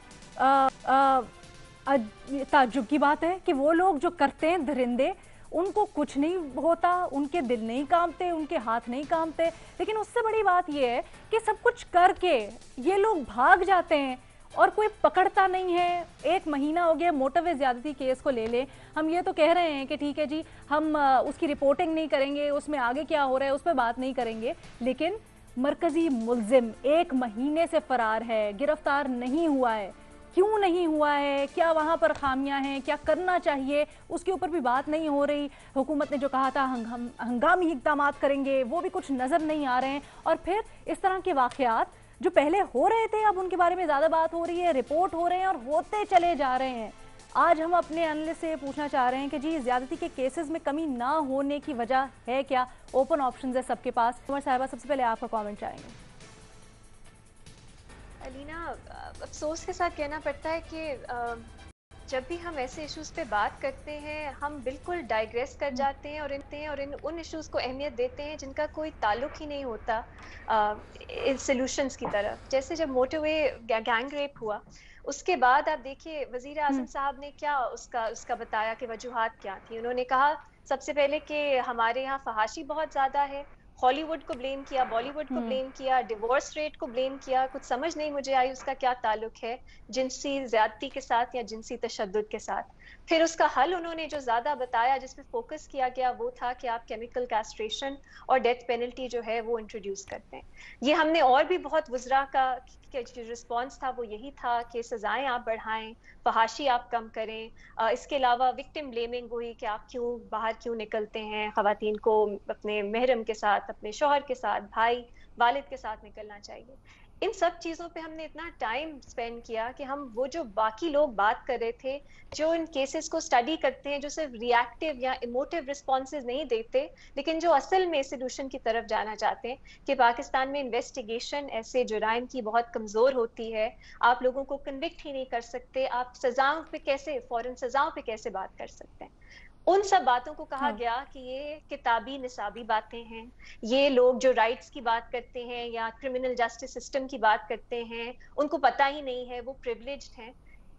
ताज्जुब की बात है कि वो लोग जो करते हैं, दरिंदे, उनको कुछ नहीं होता, उनके दिल नहीं कांपते, उनके हाथ नहीं कांपते। लेकिन उससे बड़ी बात यह है कि सब कुछ करके ये लोग भाग जाते हैं और कोई पकड़ता नहीं है। 1 महीना हो गया मोटरवे ज्यादती केस को ले लें, हम ये तो कह रहे हैं कि ठीक है जी, हम उसकी रिपोर्टिंग नहीं करेंगे, उसमें आगे क्या हो रहा है उस पर बात नहीं करेंगे, लेकिन मरकजी मुल्जिम 1 महीने से फरार है, गिरफ्तार नहीं हुआ है। क्यों नहीं हुआ है, क्या वहाँ पर खामियां हैं, क्या करना चाहिए, उसके ऊपर भी बात नहीं हो रही। हुकूमत ने जो कहा था हंगामी इक़दाम करेंगे, वो भी कुछ नज़र नहीं आ रहे हैं। और फिर इस तरह के वाक़यात जो पहले हो रहे थे, अब उनके बारे में ज़्यादा बात हो रही है, रिपोर्ट हो रहे हैं और होते चले जा रहे हैं। आज हम अपने एनालिस्ट से पूछना चाह रहे हैं कि जी ज़्यादती के केसेस में कमी ना होने की वजह है क्या। ओपन ऑप्शन है सबके पास। उमर साहिबा, सबसे पहले आपका कॉमेंट चाहेंगे। अलीना, अफसोस के साथ कहना पड़ता है कि जब भी हम ऐसे इश्यूज पे बात करते हैं, हम बिल्कुल डाइग्रेस कर जाते हैं और उन इश्यूज को अहमियत देते हैं जिनका कोई ताल्लुक ही नहीं होता इन सॉल्यूशंस की तरफ। जैसे जब मोटरवे गैंग रेप हुआ, उसके बाद आप देखिए वजीर आज़म साहब ने क्या उसका बताया कि वजूहात क्या थी। उन्होंने कहा सबसे पहले कि हमारे यहाँ फहाशी बहुत ज़्यादा है, हॉलीवुड को ब्लेम किया, बॉलीवुड को ब्लेम किया, डिवोर्स रेट को ब्लेम किया। कुछ समझ नहीं मुझे आई उसका क्या ताल्लुक है जिनसी ज्यादती के साथ या जिनसी तशद्दुद के साथ। फिर उसका हल उन्होंने जो ज्यादा बताया, जिस पे फोकस किया गया, वो था कि आप केमिकल कैस्ट्रेशन और डेथ पेनल्टी जो है वो इंट्रोड्यूस करते हैं। ये हमने और भी बहुत वज़रा का जो रिस्पॉन्स था वो यही था कि सजाएं आप बढ़ाएं, फहाशी आप कम करें। इसके अलावा विक्टिम ब्लेमिंग हुई कि आप बाहर क्यों निकलते हैं, ख़वातीन को अपने महरम के साथ, अपने शौहर के साथ, भाई वालिद के साथ निकलना चाहिए। इन सब चीज़ों पे हमने इतना टाइम स्पेंड किया कि हम वो जो बाकी लोग बात कर रहे थे, जो इन केसेस को स्टडी करते हैं, जो सिर्फ रिएक्टिव या इमोटिव रिस्पॉन्सेज नहीं देते, लेकिन जो असल में सोल्यूशन की तरफ जाना चाहते हैं, कि पाकिस्तान में इन्वेस्टिगेशन ऐसे जुराइम की बहुत कमज़ोर होती है, आप लोगों को कन्विक्ट ही नहीं कर सकते, आप सजाओं पे कैसे, फौरन सजाओं पे कैसे बात कर सकते हैं। उन सब बातों को कहा गया कि ये किताबी निसाबी बातें हैं। ये लोग जो राइट्स की बात करते हैं या क्रिमिनल जस्टिस सिस्टम की बात करते हैं, उनको पता ही नहीं है, वो प्रिविलेज्ड हैं।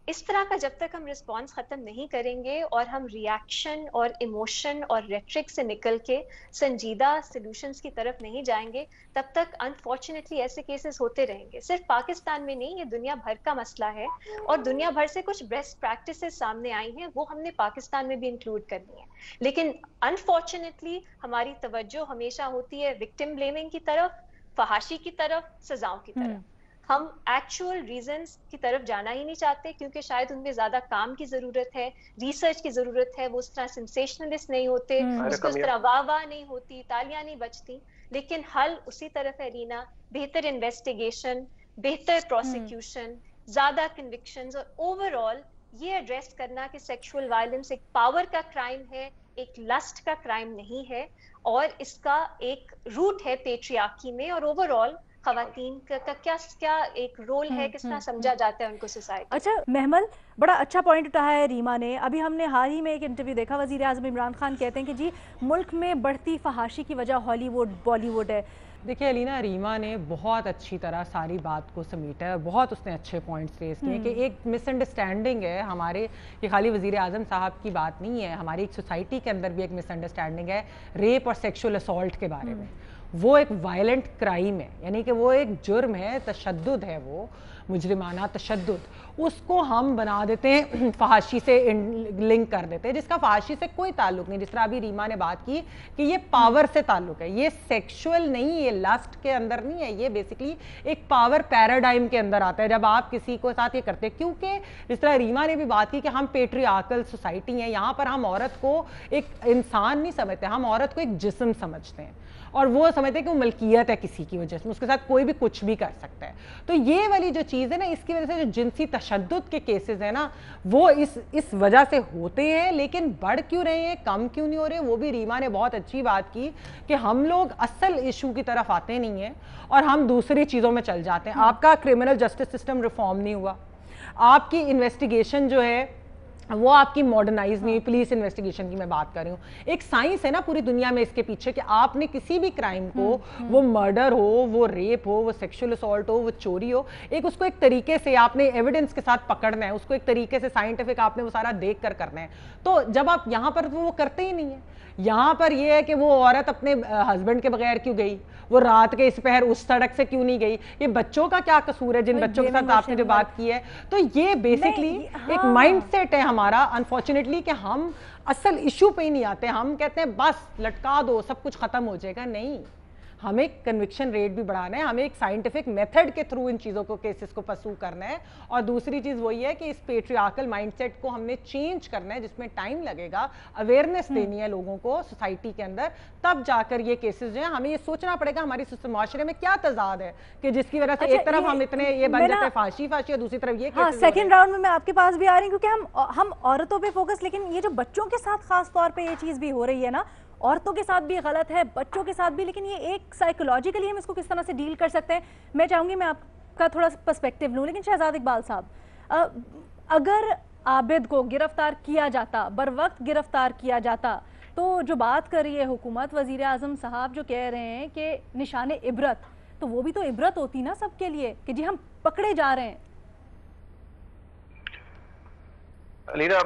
इस तरह का जब तक हम रिस्पॉन्स खत्म नहीं करेंगे और हम रिएक्शन और इमोशन और रेट्रिक से निकल के संजीदा सॉल्यूशंस की तरफ नहीं जाएंगे, तब तक अनफॉर्चुनेटली ऐसे केसेस होते रहेंगे। सिर्फ पाकिस्तान में नहीं, ये दुनिया भर का मसला है और दुनिया भर से कुछ बेस्ट प्रैक्टिसेस सामने आई हैं, वो हमने पाकिस्तान में भी इंक्लूड करनी है। लेकिन अनफॉर्चुनेटली हमारी तवज्जो हमेशा होती है विक्टिम ब्लेमिंग की तरफ, फहाशी की तरफ, सजाओं की तरफ। हम एक्चुअल रीजंस की तरफ जाना ही नहीं चाहते, क्योंकि शायद उनमें ज्यादा काम की जरूरत है, रिसर्च की जरूरत है, वो उस तरह सेंसेशनलिस्ट नहीं होते, उसको उस तरह वाह नहीं होती, तालियां नहीं बजती। लेकिन हल उसी तरफ है रीना, बेहतर इन्वेस्टिगेशन, बेहतर प्रोसिक्यूशन, ज्यादा कन्विक्शंस, और ओवरऑल ये एड्रेस करना कि सेक्सुअल वायलेंस एक पावर का क्राइम है, एक लस्ट का क्राइम नहीं है, और इसका एक रूट है पेट्रियार्की में, और ओवरऑल खवातीन का क्या एक रोल है, किस तरह समझा जाता है उनको सोसाइटी। अच्छा महमल, बड़ा अच्छा पॉइंट उठाया है रीमा ने। अभी हमने हाल ही में एक इंटरव्यू देखा, वजीर आज़म इमरान खान कहते हैं कि जी मुल्क में बढ़ती फहाशी की वजह हॉलीवुड बॉलीवुड है। देखिए अलीना, रीमा ने बहुत अच्छी तरह सारी बात को समेटा है, बहुत उसने अच्छे पॉइंट्स रेज किए कि एक मिसअंडरस्टैंडिंग है हमारे, ये खाली वजीर आज़म साहब की बात नहीं है, हमारी एक सोसाइटी के अंदर भी एक मिसअंडरस्टैंडिंग है रेप और सेक्सुअल असॉल्ट के बारे में। वो एक वायलेंट क्राइम है, यानी कि वो एक जुर्म है, तशद्दुद है, वो मुजरिमाना तशद्दुद, उसको हम बना देते हैं फहाशी से लिंक कर देते हैं, जिसका फहाशी से कोई ताल्लुक नहीं। जिस तरह अभी रीमा ने बात की कि ये पावर से ताल्लुक है, ये सेक्सुअल नहीं, ये लस्ट के अंदर नहीं है, ये बेसिकली एक पावर पैराडाइम के अंदर आता है जब आप किसी को साथ ये करते हैं। क्योंकि जिस तरह रीमा ने भी बात की कि हम पेट्रियार्कल सोसाइटी हैं, यहाँ पर हम औरत को एक इंसान नहीं समझते, हम औरत को एक जिस्म समझते हैं, और वो समझते हैं कि वो मलकियत है किसी की वजह से, उसके साथ कोई भी कुछ भी कर सकता है। तो ये वाली जो चीज़ है ना, इसकी वजह से जो जिनसी तशद्दुद के केसेस हैं ना, वो इस वजह से होते हैं। लेकिन बढ़ क्यों रहे हैं, कम क्यों नहीं हो रहे, वो भी रीमा ने बहुत अच्छी बात की कि हम लोग असल इशू की तरफ आते नहीं हैं और हम दूसरी चीज़ों में चल जाते हैं। आपका क्रिमिनल जस्टिस सिस्टम रिफॉर्म नहीं हुआ, आपकी इन्वेस्टिगेशन जो है वो आपकी मॉडर्नाइज नहीं हुई। पुलिस इन्वेस्टिगेशन की मैं बात कर रही हूँ, एक साइंस है ना पूरी दुनिया में इसके पीछे कि आपने किसी भी क्राइम को, वो मर्डर हो, वो रेप हो, वो सेक्सुअल असॉल्ट हो, वो चोरी हो, एक उसको एक तरीके से आपने एविडेंस के साथ पकड़ना है, उसको एक तरीके से साइंटिफिक आपने वो सारा देख कर करना है। तो जब आप यहाँ पर वो करते ही नहीं है, यहाँ पर ये है कि वो औरत अपने हस्बैंड के बगैर क्यों गई, वो रात के इस पहर उस सड़क से क्यों नहीं गई, ये बच्चों का क्या कसूर है जिन बच्चों के साथ आपने जो बात की है। तो ये बेसिकली एक माइंडसेट है हमारा अनफॉर्चुनेटली कि हम असल इशू पे ही नहीं आते, हम कहते हैं बस लटका दो सब कुछ खत्म हो जाएगा। नहीं, हमें कन्विक्शन रेट भी बढ़ाना है, हमें एक साइंटिफिक मेथड के थ्रू इन चीज़ों को, केसेस को परस्यू करना है। और दूसरी चीज़ वही है कि इस पेट्रियार्कल माइंडसेट को हमने चेंज करना है, जिसमें टाइम लगेगा, अवेयरनेस देनी है लोगों को सोसाइटी के अंदर, तब जाकर ये केसेस जो है हमें ये सोचना पड़ेगा हमारी माशरे में क्या तजाद है कि जिसकी वजह से एक तरफ हम इतने ये बन जाते हैं फांसी और दूसरी तरफ ये। हाँ, सेकंड राउंड में मैं आपके पास भी आ रही हूँ क्योंकि हम औरतों पे फोकस, लेकिन ये जो बच्चों के साथ खास तौर पे ये चीज़ भी हो रही है ना, औरतों के साथ भी गलत है, बच्चों के साथ भी, लेकिन ये एक साइकोलॉजिकली हम इसको किस तरह से डील कर सकते हैं, मैं चाहूंगी मैं आपका थोड़ा पर्सपेक्टिव लूं। लेकिन शहजाद इकबाल साहब, अगर आबिद को गिरफ्तार किया जाता, बर वक्त गिरफ्तार किया जाता, तो जो बात कर रही है हुकूमत, वजीर आजम साहब जो कह रहे हैं कि निशाने इबरत, तो वो भी तो इबरत होती ना सबके लिए कि जी हम पकड़े जा रहे हैं। अलीना,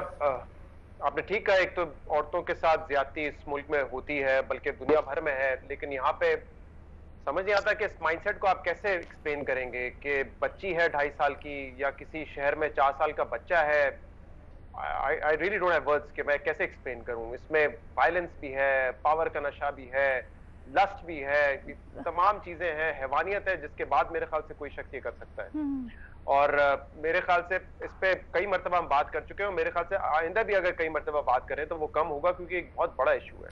आपने ठीक कहा, एक तो औरतों के साथ ज्यादती इस मुल्क में होती है, बल्कि दुनिया भर में है, लेकिन यहाँ पे समझ नहीं आता कि इस माइंडसेट को आप कैसे एक्सप्लेन करेंगे कि बच्ची है 2.5 साल की या किसी शहर में 4 साल का बच्चा है। I really don't have words कि मैं कैसे एक्सप्लेन करूं। इसमें वायलेंस भी है, पावर का नशा भी है, लस्ट भी है, तमाम चीजें हैं, हैवानियत है, जिसके बाद मेरे ख्याल से कोई शख्स ये कर सकता है। और मेरे ख्याल से इस पे कई मरतबा हम बात कर चुके हैं, और मेरे ख्याल से आइंदा भी अगर कई मरतबा बात करें तो वो कम होगा, क्योंकि एक बहुत बड़ा इशू है।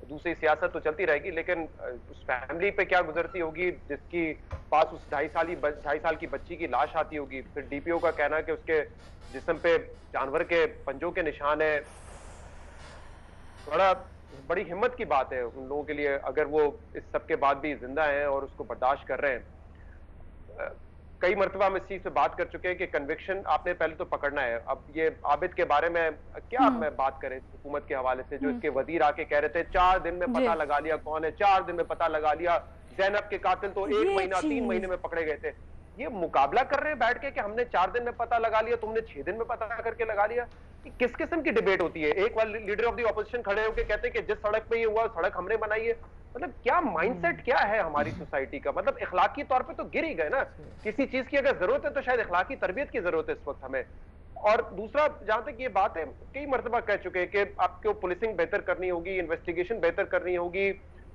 दूसरी सियासत तो चलती रहेगी, लेकिन उस फैमिली पे क्या गुजरती होगी जिसकी पास उस 2.5 साल की बच्ची की लाश आती होगी। फिर डीपीओ का कहना कि उसके जिस्म पे जानवर के पंजों के निशान है, बड़ी हिम्मत की बात है उन लोगों के लिए, अगर वो इस सब के बाद भी जिंदा हैं और उसको बर्दाश्त कर रहे हैं। कई मरतबा हम इस चीज पे बात कर चुके हैं कि कन्विक्शन आपने पहले तो पकड़ना है। अब ये आबिद के बारे में क्या मैं बात करें हुकूमत के हवाले से, जो इसके वजीर आके कह रहे थे 4 दिन में पता लगा लिया कौन है, 4 दिन में पता लगा लिया। जैनब के कातिल तो 1 महीना 3 महीने में पकड़े गए थे। ये मुकाबला कर रहे हैं बैठ के कि हमने 4 दिन में पता लगा लिया, तुमने 6 दिन में पता करके लगा लिया। किस किस्म की डिबेट होती है? एक वाले लीडर ऑफ द ऑपोजिशन खड़े होकर कहते हैं कि जिस सड़क पे ये हुआ सड़क हमने बनाई है। मतलब क्या माइंडसेट क्या है हमारी सोसाइटी का? मतलब इखलाकी तौर पे तो गिर ही गए ना। किसी चीज की अगर जरूरत है तो शायद इखलाकी तरबियत की जरूरत है इस वक्त हमें। और दूसरा, जहां तक ये बात है, कई मरतबा कह चुके हैं कि आपको पुलिसिंग बेहतर करनी होगी, इन्वेस्टिगेशन बेहतर करनी होगी,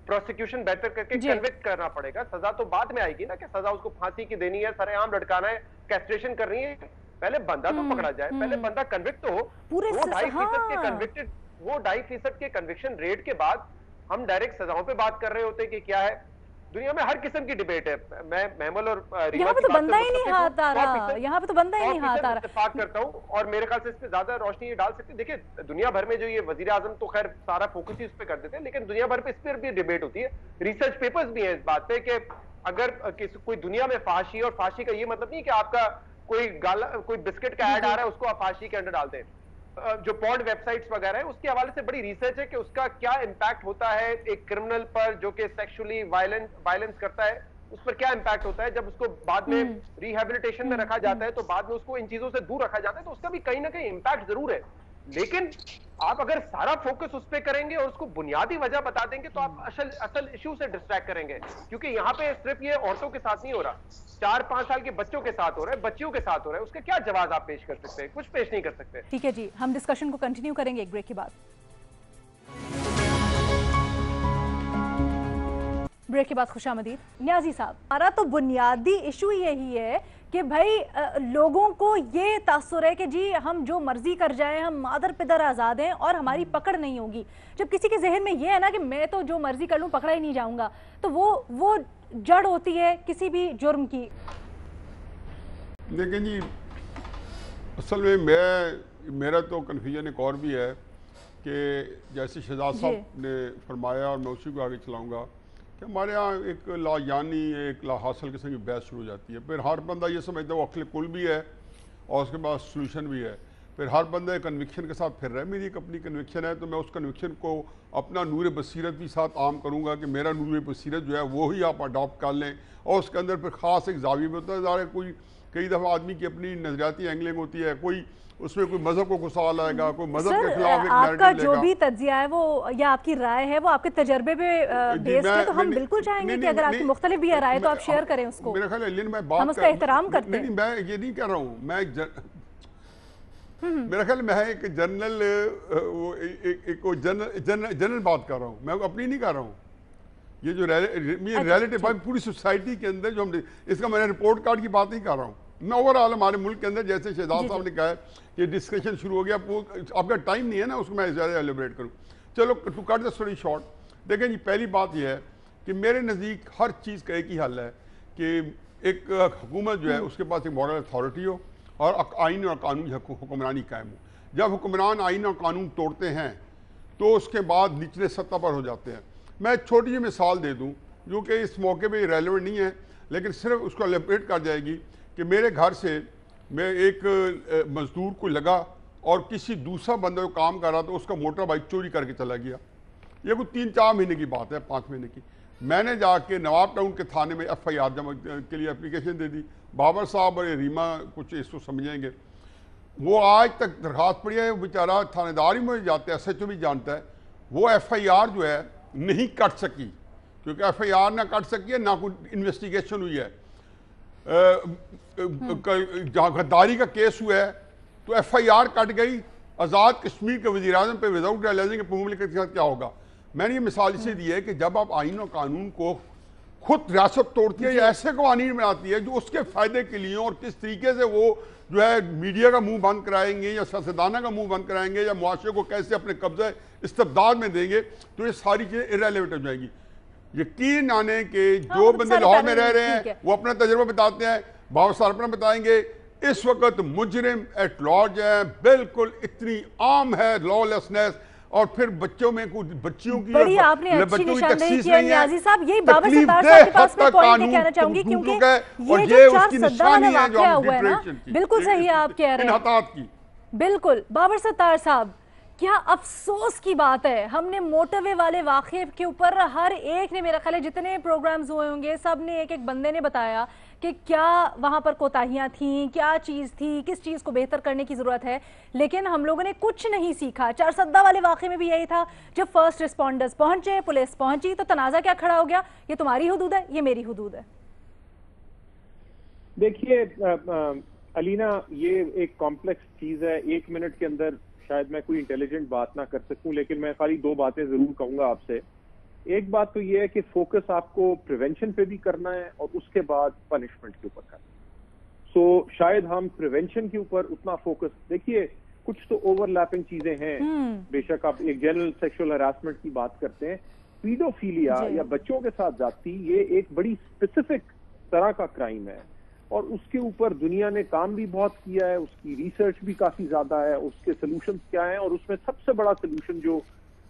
प्रोसिक्यूशन बेहतर करके कन्विक्ट करना पड़ेगा। सजा तो बाद में आएगी ना, कि सजा उसको फांसी की देनी है, सरेआम लटकाना है, कैस्ट्रेशन करनी है। पहले बंदा तो पकड़ा जाए, पहले बंदा कन्विक्ट तो हो। पूरे वो 2.5% के हाँ। कन्विक्टेड, वो 2.5% के कन्विक्शन रेट के बाद हम डायरेक्ट सजाओं पे बात कर रहे होते हैं कि क्या है। दुनिया में हर किस्म की डिबेट है। मैं महमल और यहाँ पे तो बंदा ही नहीं हाथ आ रहा, यहाँ पे तो बंदा ही नहीं हाथ आ रहा। इत्तेफाक करता हूँ, और मेरे ख्याल से इस पे ज्यादा रोशनी ये डाल सकते हैं। देखिए, दुनिया भर में जो ये वजीर आजम तो खैर सारा फोकस ही उस पे कर देते हैं, लेकिन दुनिया भर पे इस पर भी डिबेट होती है। रिसर्च पेपर्स भी है इस बात पे कि अगर कोई दुनिया में फांसी, और फांसी का ये मतलब नहीं कि आपका कोई बिस्किट का ऐड आ रहा है उसको आप फांसी के अंदर डालते हैं। जो पॉर्न वेबसाइट्स वगैरह है उसके हवाले से बड़ी रिसर्च है कि उसका क्या इंपैक्ट होता है एक क्रिमिनल पर जो कि सेक्सुअली वायलेंस करता है, उस पर क्या इंपैक्ट होता है। जब उसको बाद में रिहेबिलिटेशन में रखा जाता है तो बाद में उसको इन चीजों से दूर रखा जाता है, तो उसका भी कहीं ना कहीं इंपैक्ट जरूर है। लेकिन आप अगर सारा फोकस उस पर करेंगे और उसको बुनियादी वजह बता देंगे तो आप असल इश्यू से डिस्ट्रैक्ट करेंगे। क्योंकि यहाँ पे सिर्फ ये औरतों के साथ नहीं हो रहा, 4-5 साल के बच्चों के साथ हो रहा है, बच्चियों के साथ हो रहा है। उसका क्या जवाब आप पेश कर सकते हैं? कुछ पेश नहीं कर सकते। ठीक है जी, हम डिस्कशन को कंटिन्यू करेंगे एक ब्रेक के बाद। ब्रेक के बाद खुशामदीद। न्याजी साहब, हमारा तो बुनियादी इशू यही है कि भाई लोगों को ये तासुर है कि जी हम जो मर्जी कर जाएं, हम मादर पिदर आज़ाद हैं और हमारी पकड़ नहीं होगी। जब किसी के जहन में ये है ना कि मैं तो जो मर्जी कर लूं पकड़ा ही नहीं जाऊंगा, तो वो जड़ होती है किसी भी जुर्म की। लेकिन जी असल में मेरा तो कन्फ्यूजन एक और भी है कि जैसे शहजाद साहब ने फरमाया और मैं उसी को आगे चलाऊँगा कि हमारे यहाँ एक लायानी, एक ला हासिल किस्म की बहस शुरू हो जाती है। फिर हर बंदा ये समझता है वो अक्ल कुल भी है और उसके पास सोल्यूशन भी है। फिर हर बंदा कन्विक्शन के साथ फिर रहा है। मेरी एक अपनी कन्विक्शन है तो मैं उस कन्विक्शन को अपना नूर बसीरत भी साथ आम करूँगा कि मेरा नूर बसीरत जो है वो ही आप अडॉप्ट कर लें। और उसके अंदर फिर ख़ास एक जावी में होता है। कोई कई दफ़ा आदमी की अपनी नजरियाती एंगलिंग होती है, कोई उसमें कोई मजहब को गुस्सा लाएगा, कोई मजहब के खिलाफ एक आपका जो भी तज्जिया है वो या आपकी राय है वो आपके तजर्बे पे बेस्ड है, तो हम बिल्कुल चाहेंगे कि अगर आपकी मुख्तलिफ भी राय तो आप शेयर करें उसको। मेरा ख्याल है मैं बात हम उसका एहतराम करते हैं। मैं ये नहीं कह रहा हूँ, मेरा ख्याल मैं एक जनरल बात कर रहा हूँ, मैं अपनी नहीं कर रहा हूँ। ये जो रियलिटी पूरी सोसाइटी के अंदर जो हम, इसका मैंने रिपोर्ट कार्ड की बात नहीं कर रहा हूँ, मैं ओवरऑल हमारे मुल्क के अंदर जैसे शहजाद साहब ने कहा है कि डिस्कशन शुरू हो गया। आपका टाइम नहीं है ना उसको मैं ज़्यादा एलिब्रेट करूँ। चलो to cut the story short, देखें जी पहली बात यह है कि मेरे नज़दीक हर चीज़ का एक ही हल है कि एक हुकूमत जो है उसके पास एक मॉरल अथॉरिटी हो और आइन और कानून हुक्मरानी कायम हो। जब हुक्मरान आइन और कानून तोड़ते हैं तो उसके बाद निचले सतह पर हो जाते हैं। मैं एक छोटी सी मिसाल दे दूँ जो कि इस मौके पर रेलेवेंट नहीं है लेकिन सिर्फ उसको एलिब्रेट कर जाएगी कि मेरे घर से मैं एक मजदूर को लगा और किसी दूसरा बंदा जो काम कर रहा था उसका मोटर बाइक चोरी करके चला गया। ये कोई 3-4 महीने की बात है, 5 महीने की। मैंने जाके नवाब टाउन के थाने में FIR जमा के लिए एप्लीकेशन दे दी। बाबर साहब और रीमा कुछ इसको समझेंगे, वो आज तक दरखास्त पड़ी है। बेचारा थानेदार ही मुझे जानता है, SHO भी जानता है, वो FIR जो है नहीं कट सकी क्योंकि FIR ना कट सकी है ना कोई इन्वेस्टिगेशन हुई है। जहाँ गद्दारी का केस हुआ है तो FIR कट गई। आज़ाद कश्मीर के वज़ीर आज़म पे विदाउट रियलाइजिंग पब्लिक के साथ क्या होगा। मैंने ये मिसाल इसे दी है कि जब आप आइन और कानून को खुद रियासत तोड़ती है या ऐसे कवानीन बनाती है जो उसके फ़ायदे के लिए, और किस तरीके से वो जो है मीडिया का मुंह बंद कराएंगे या सियासतदाना का मुंह बंद कराएंगे या मुआशरे को कैसे अपने कब्जे इस्तेबदाद में देंगे, तो ये सारी चीज़ें इररेलेवेंट हो जाएंगी। यकीन आने के जो बंदे लाहौर में रह रहे हैं वो अपना तजुर्बा बताते हैं, बाबर साहब अपना बताएंगे। इस वक्त मुजरिम एट लॉर्ज है, बिल्कुल इतनी आम है लॉलेसनेस, और फिर बच्चों में कुछ बच्चियों की बड़ी आपने अच्छी निशानदेही की है न्याजी साहब। यही बाबर सत्तार साहब के पास में पॉइंट कहना चाहूंगी क्योंकि ये जो 4 सद्दा वाला वाकया हुआ है ना, बिल्कुल सही आप कह रहे हैं, बिल्कुल। बाबर सत्तार साहब, क्या अफसोस की बात है, हमने मोटरवे वाले वाक़े के ऊपर हर एक ने, मेरा ख्याल है जितने प्रोग्राम्स हुए होंगे सब ने एक एक बंदे ने बताया कि क्या वहाँ पर कोताहियाँ थीं, क्या चीज़ थी, किस चीज़ को बेहतर करने की ज़रूरत है, लेकिन हम लोगों ने कुछ नहीं सीखा। 4 सद्दा वाले वाक़े में भी यही था, जब फर्स्ट रिस्पॉन्डर्स पहुँचे, पुलिस पहुँची तो तनाज़ा क्या खड़ा हो गया, ये तुम्हारी हुदूद है, ये मेरी हुदूद है। देखिए अलीना, ये एक कॉम्प्लेक्स चीज़ है। 1 मिनट के अंदर शायद मैं कोई इंटेलिजेंट बात ना कर सकूं, लेकिन मैं खाली 2 बातें जरूर कहूंगा आपसे। एक बात तो ये है कि फोकस आपको प्रिवेंशन पे भी करना है और उसके बाद पनिशमेंट के ऊपर करना है। सो शायद हम प्रिवेंशन के ऊपर उतना फोकस, देखिए कुछ तो ओवरलैपिंग चीजें हैं, बेशक आप एक जनरल सेक्सुअल हरासमेंट की बात करते हैं, पीडोफीलिया या बच्चों के साथ जाती, ये एक बड़ी स्पेसिफिक तरह का क्राइम है और उसके ऊपर दुनिया ने काम भी बहुत किया है, उसकी रिसर्च भी काफी ज्यादा है, उसके सोल्यूशन क्या हैं, और उसमें सबसे बड़ा सोल्यूशन जो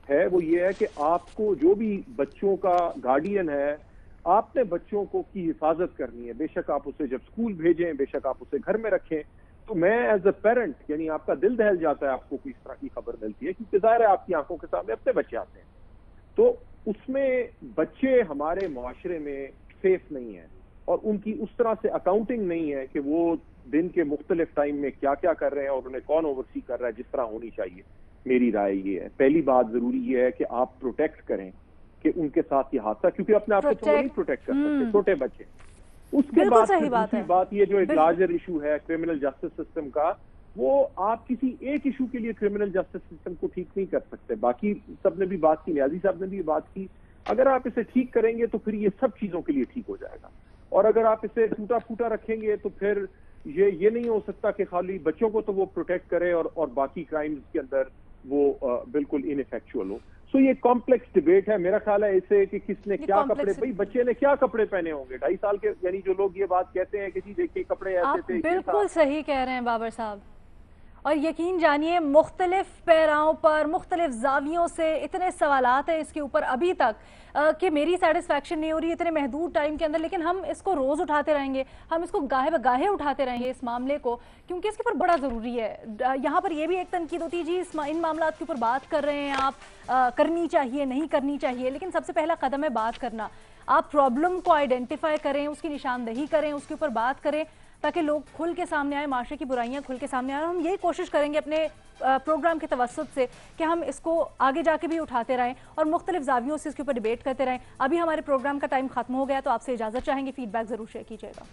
है वो ये है कि आपको जो भी बच्चों का गार्डियन है, आपने बच्चों को की हिफाजत करनी है। बेशक आप उसे जब स्कूल भेजें, बेशक आप उसे घर में रखें, तो मैं एज अ पेरेंट, यानी आपका दिल दहल जाता है आपको कोई इस तरह की खबर मिलती है, क्योंकि जाहिर है आपकी आंखों के सामने अपने बच्चे आते हैं, तो उसमें बच्चे हमारे मुआशरे में सेफ नहीं है और उनकी उस तरह से अकाउंटिंग नहीं है कि वो दिन के मुख्तलिफ टाइम में क्या क्या कर रहे हैं और उन्हें कौन ओवरसी कर रहा है जिस तरह होनी चाहिए। मेरी राय ये है, पहली बात जरूरी ये है कि आप प्रोटेक्ट करें कि उनके साथ ये हादसा, क्योंकि अपने आप को तो नहीं प्रोटेक्ट कर सकते छोटे बच्चे। उसके बाद दूसरी बात ये जो एक लार्जर इशू है क्रिमिनल जस्टिस सिस्टम का, वो आप किसी एक इशू के लिए क्रिमिनल जस्टिस सिस्टम को ठीक नहीं कर सकते। बाकी सबने भी बात की, न्याजी साहब ने भी बात की, अगर आप इसे ठीक करेंगे तो फिर ये सब चीजों के लिए ठीक हो जाएगा, और अगर आप इसे टूटा फूटा रखेंगे तो फिर ये नहीं हो सकता कि खाली बच्चों को तो वो प्रोटेक्ट करे और बाकी क्राइम्स के अंदर वो बिल्कुल इनइफेक्चुअल हो। सो ये कॉम्प्लेक्स डिबेट है। मेरा ख्याल है इसे कि किसने क्या कपड़े, भाई बच्चे ने क्या कपड़े पहने होंगे 2.5 साल के, यानी जो लोग ये बात कहते हैं कि जी देखिए कपड़े ऐसे थे, बिल्कुल सही कह रहे हैं बाबर साहब, और यकीन जानिए मुख्तलिफ पैराओं पर मुख्तलिफ जावियों से इतने सवालात हैं इसके ऊपर अभी तक कि मेरी सेटिस्फैक्शन नहीं हो रही इतने महदूद टाइम के अंदर, लेकिन हम इसको रोज़ उठाते रहेंगे, हम इसको गाहे बगाहे उठाते रहेंगे इस मामले को, क्योंकि इसके ऊपर बड़ा ज़रूरी है। यहाँ पर यह भी एक तनकीद होती है जी इन मामलों के ऊपर बात कर रहे हैं आप, करनी चाहिए नहीं करनी चाहिए, लेकिन सबसे पहला कदम है बात करना। आप प्रॉब्लम को आइडेंटिफाई करें, उसकी निशानदही करें, उसके ऊपर बात करें, ताकि लोग खुल के सामने आए, माशरे की बुराइयां खुल के सामने आए। हम यही कोशिश करेंगे अपने प्रोग्राम के तवस्सुत से कि हम इसको आगे जाके भी उठाते रहें और मुख्तलिफ जावियों से इसके ऊपर डिबेट करते रहें। अभी हमारे प्रोग्राम का टाइम खत्म हो गया, तो आपसे इजाज़त चाहेंगे, फीडबैक ज़रूर शेयर कीजिएगा।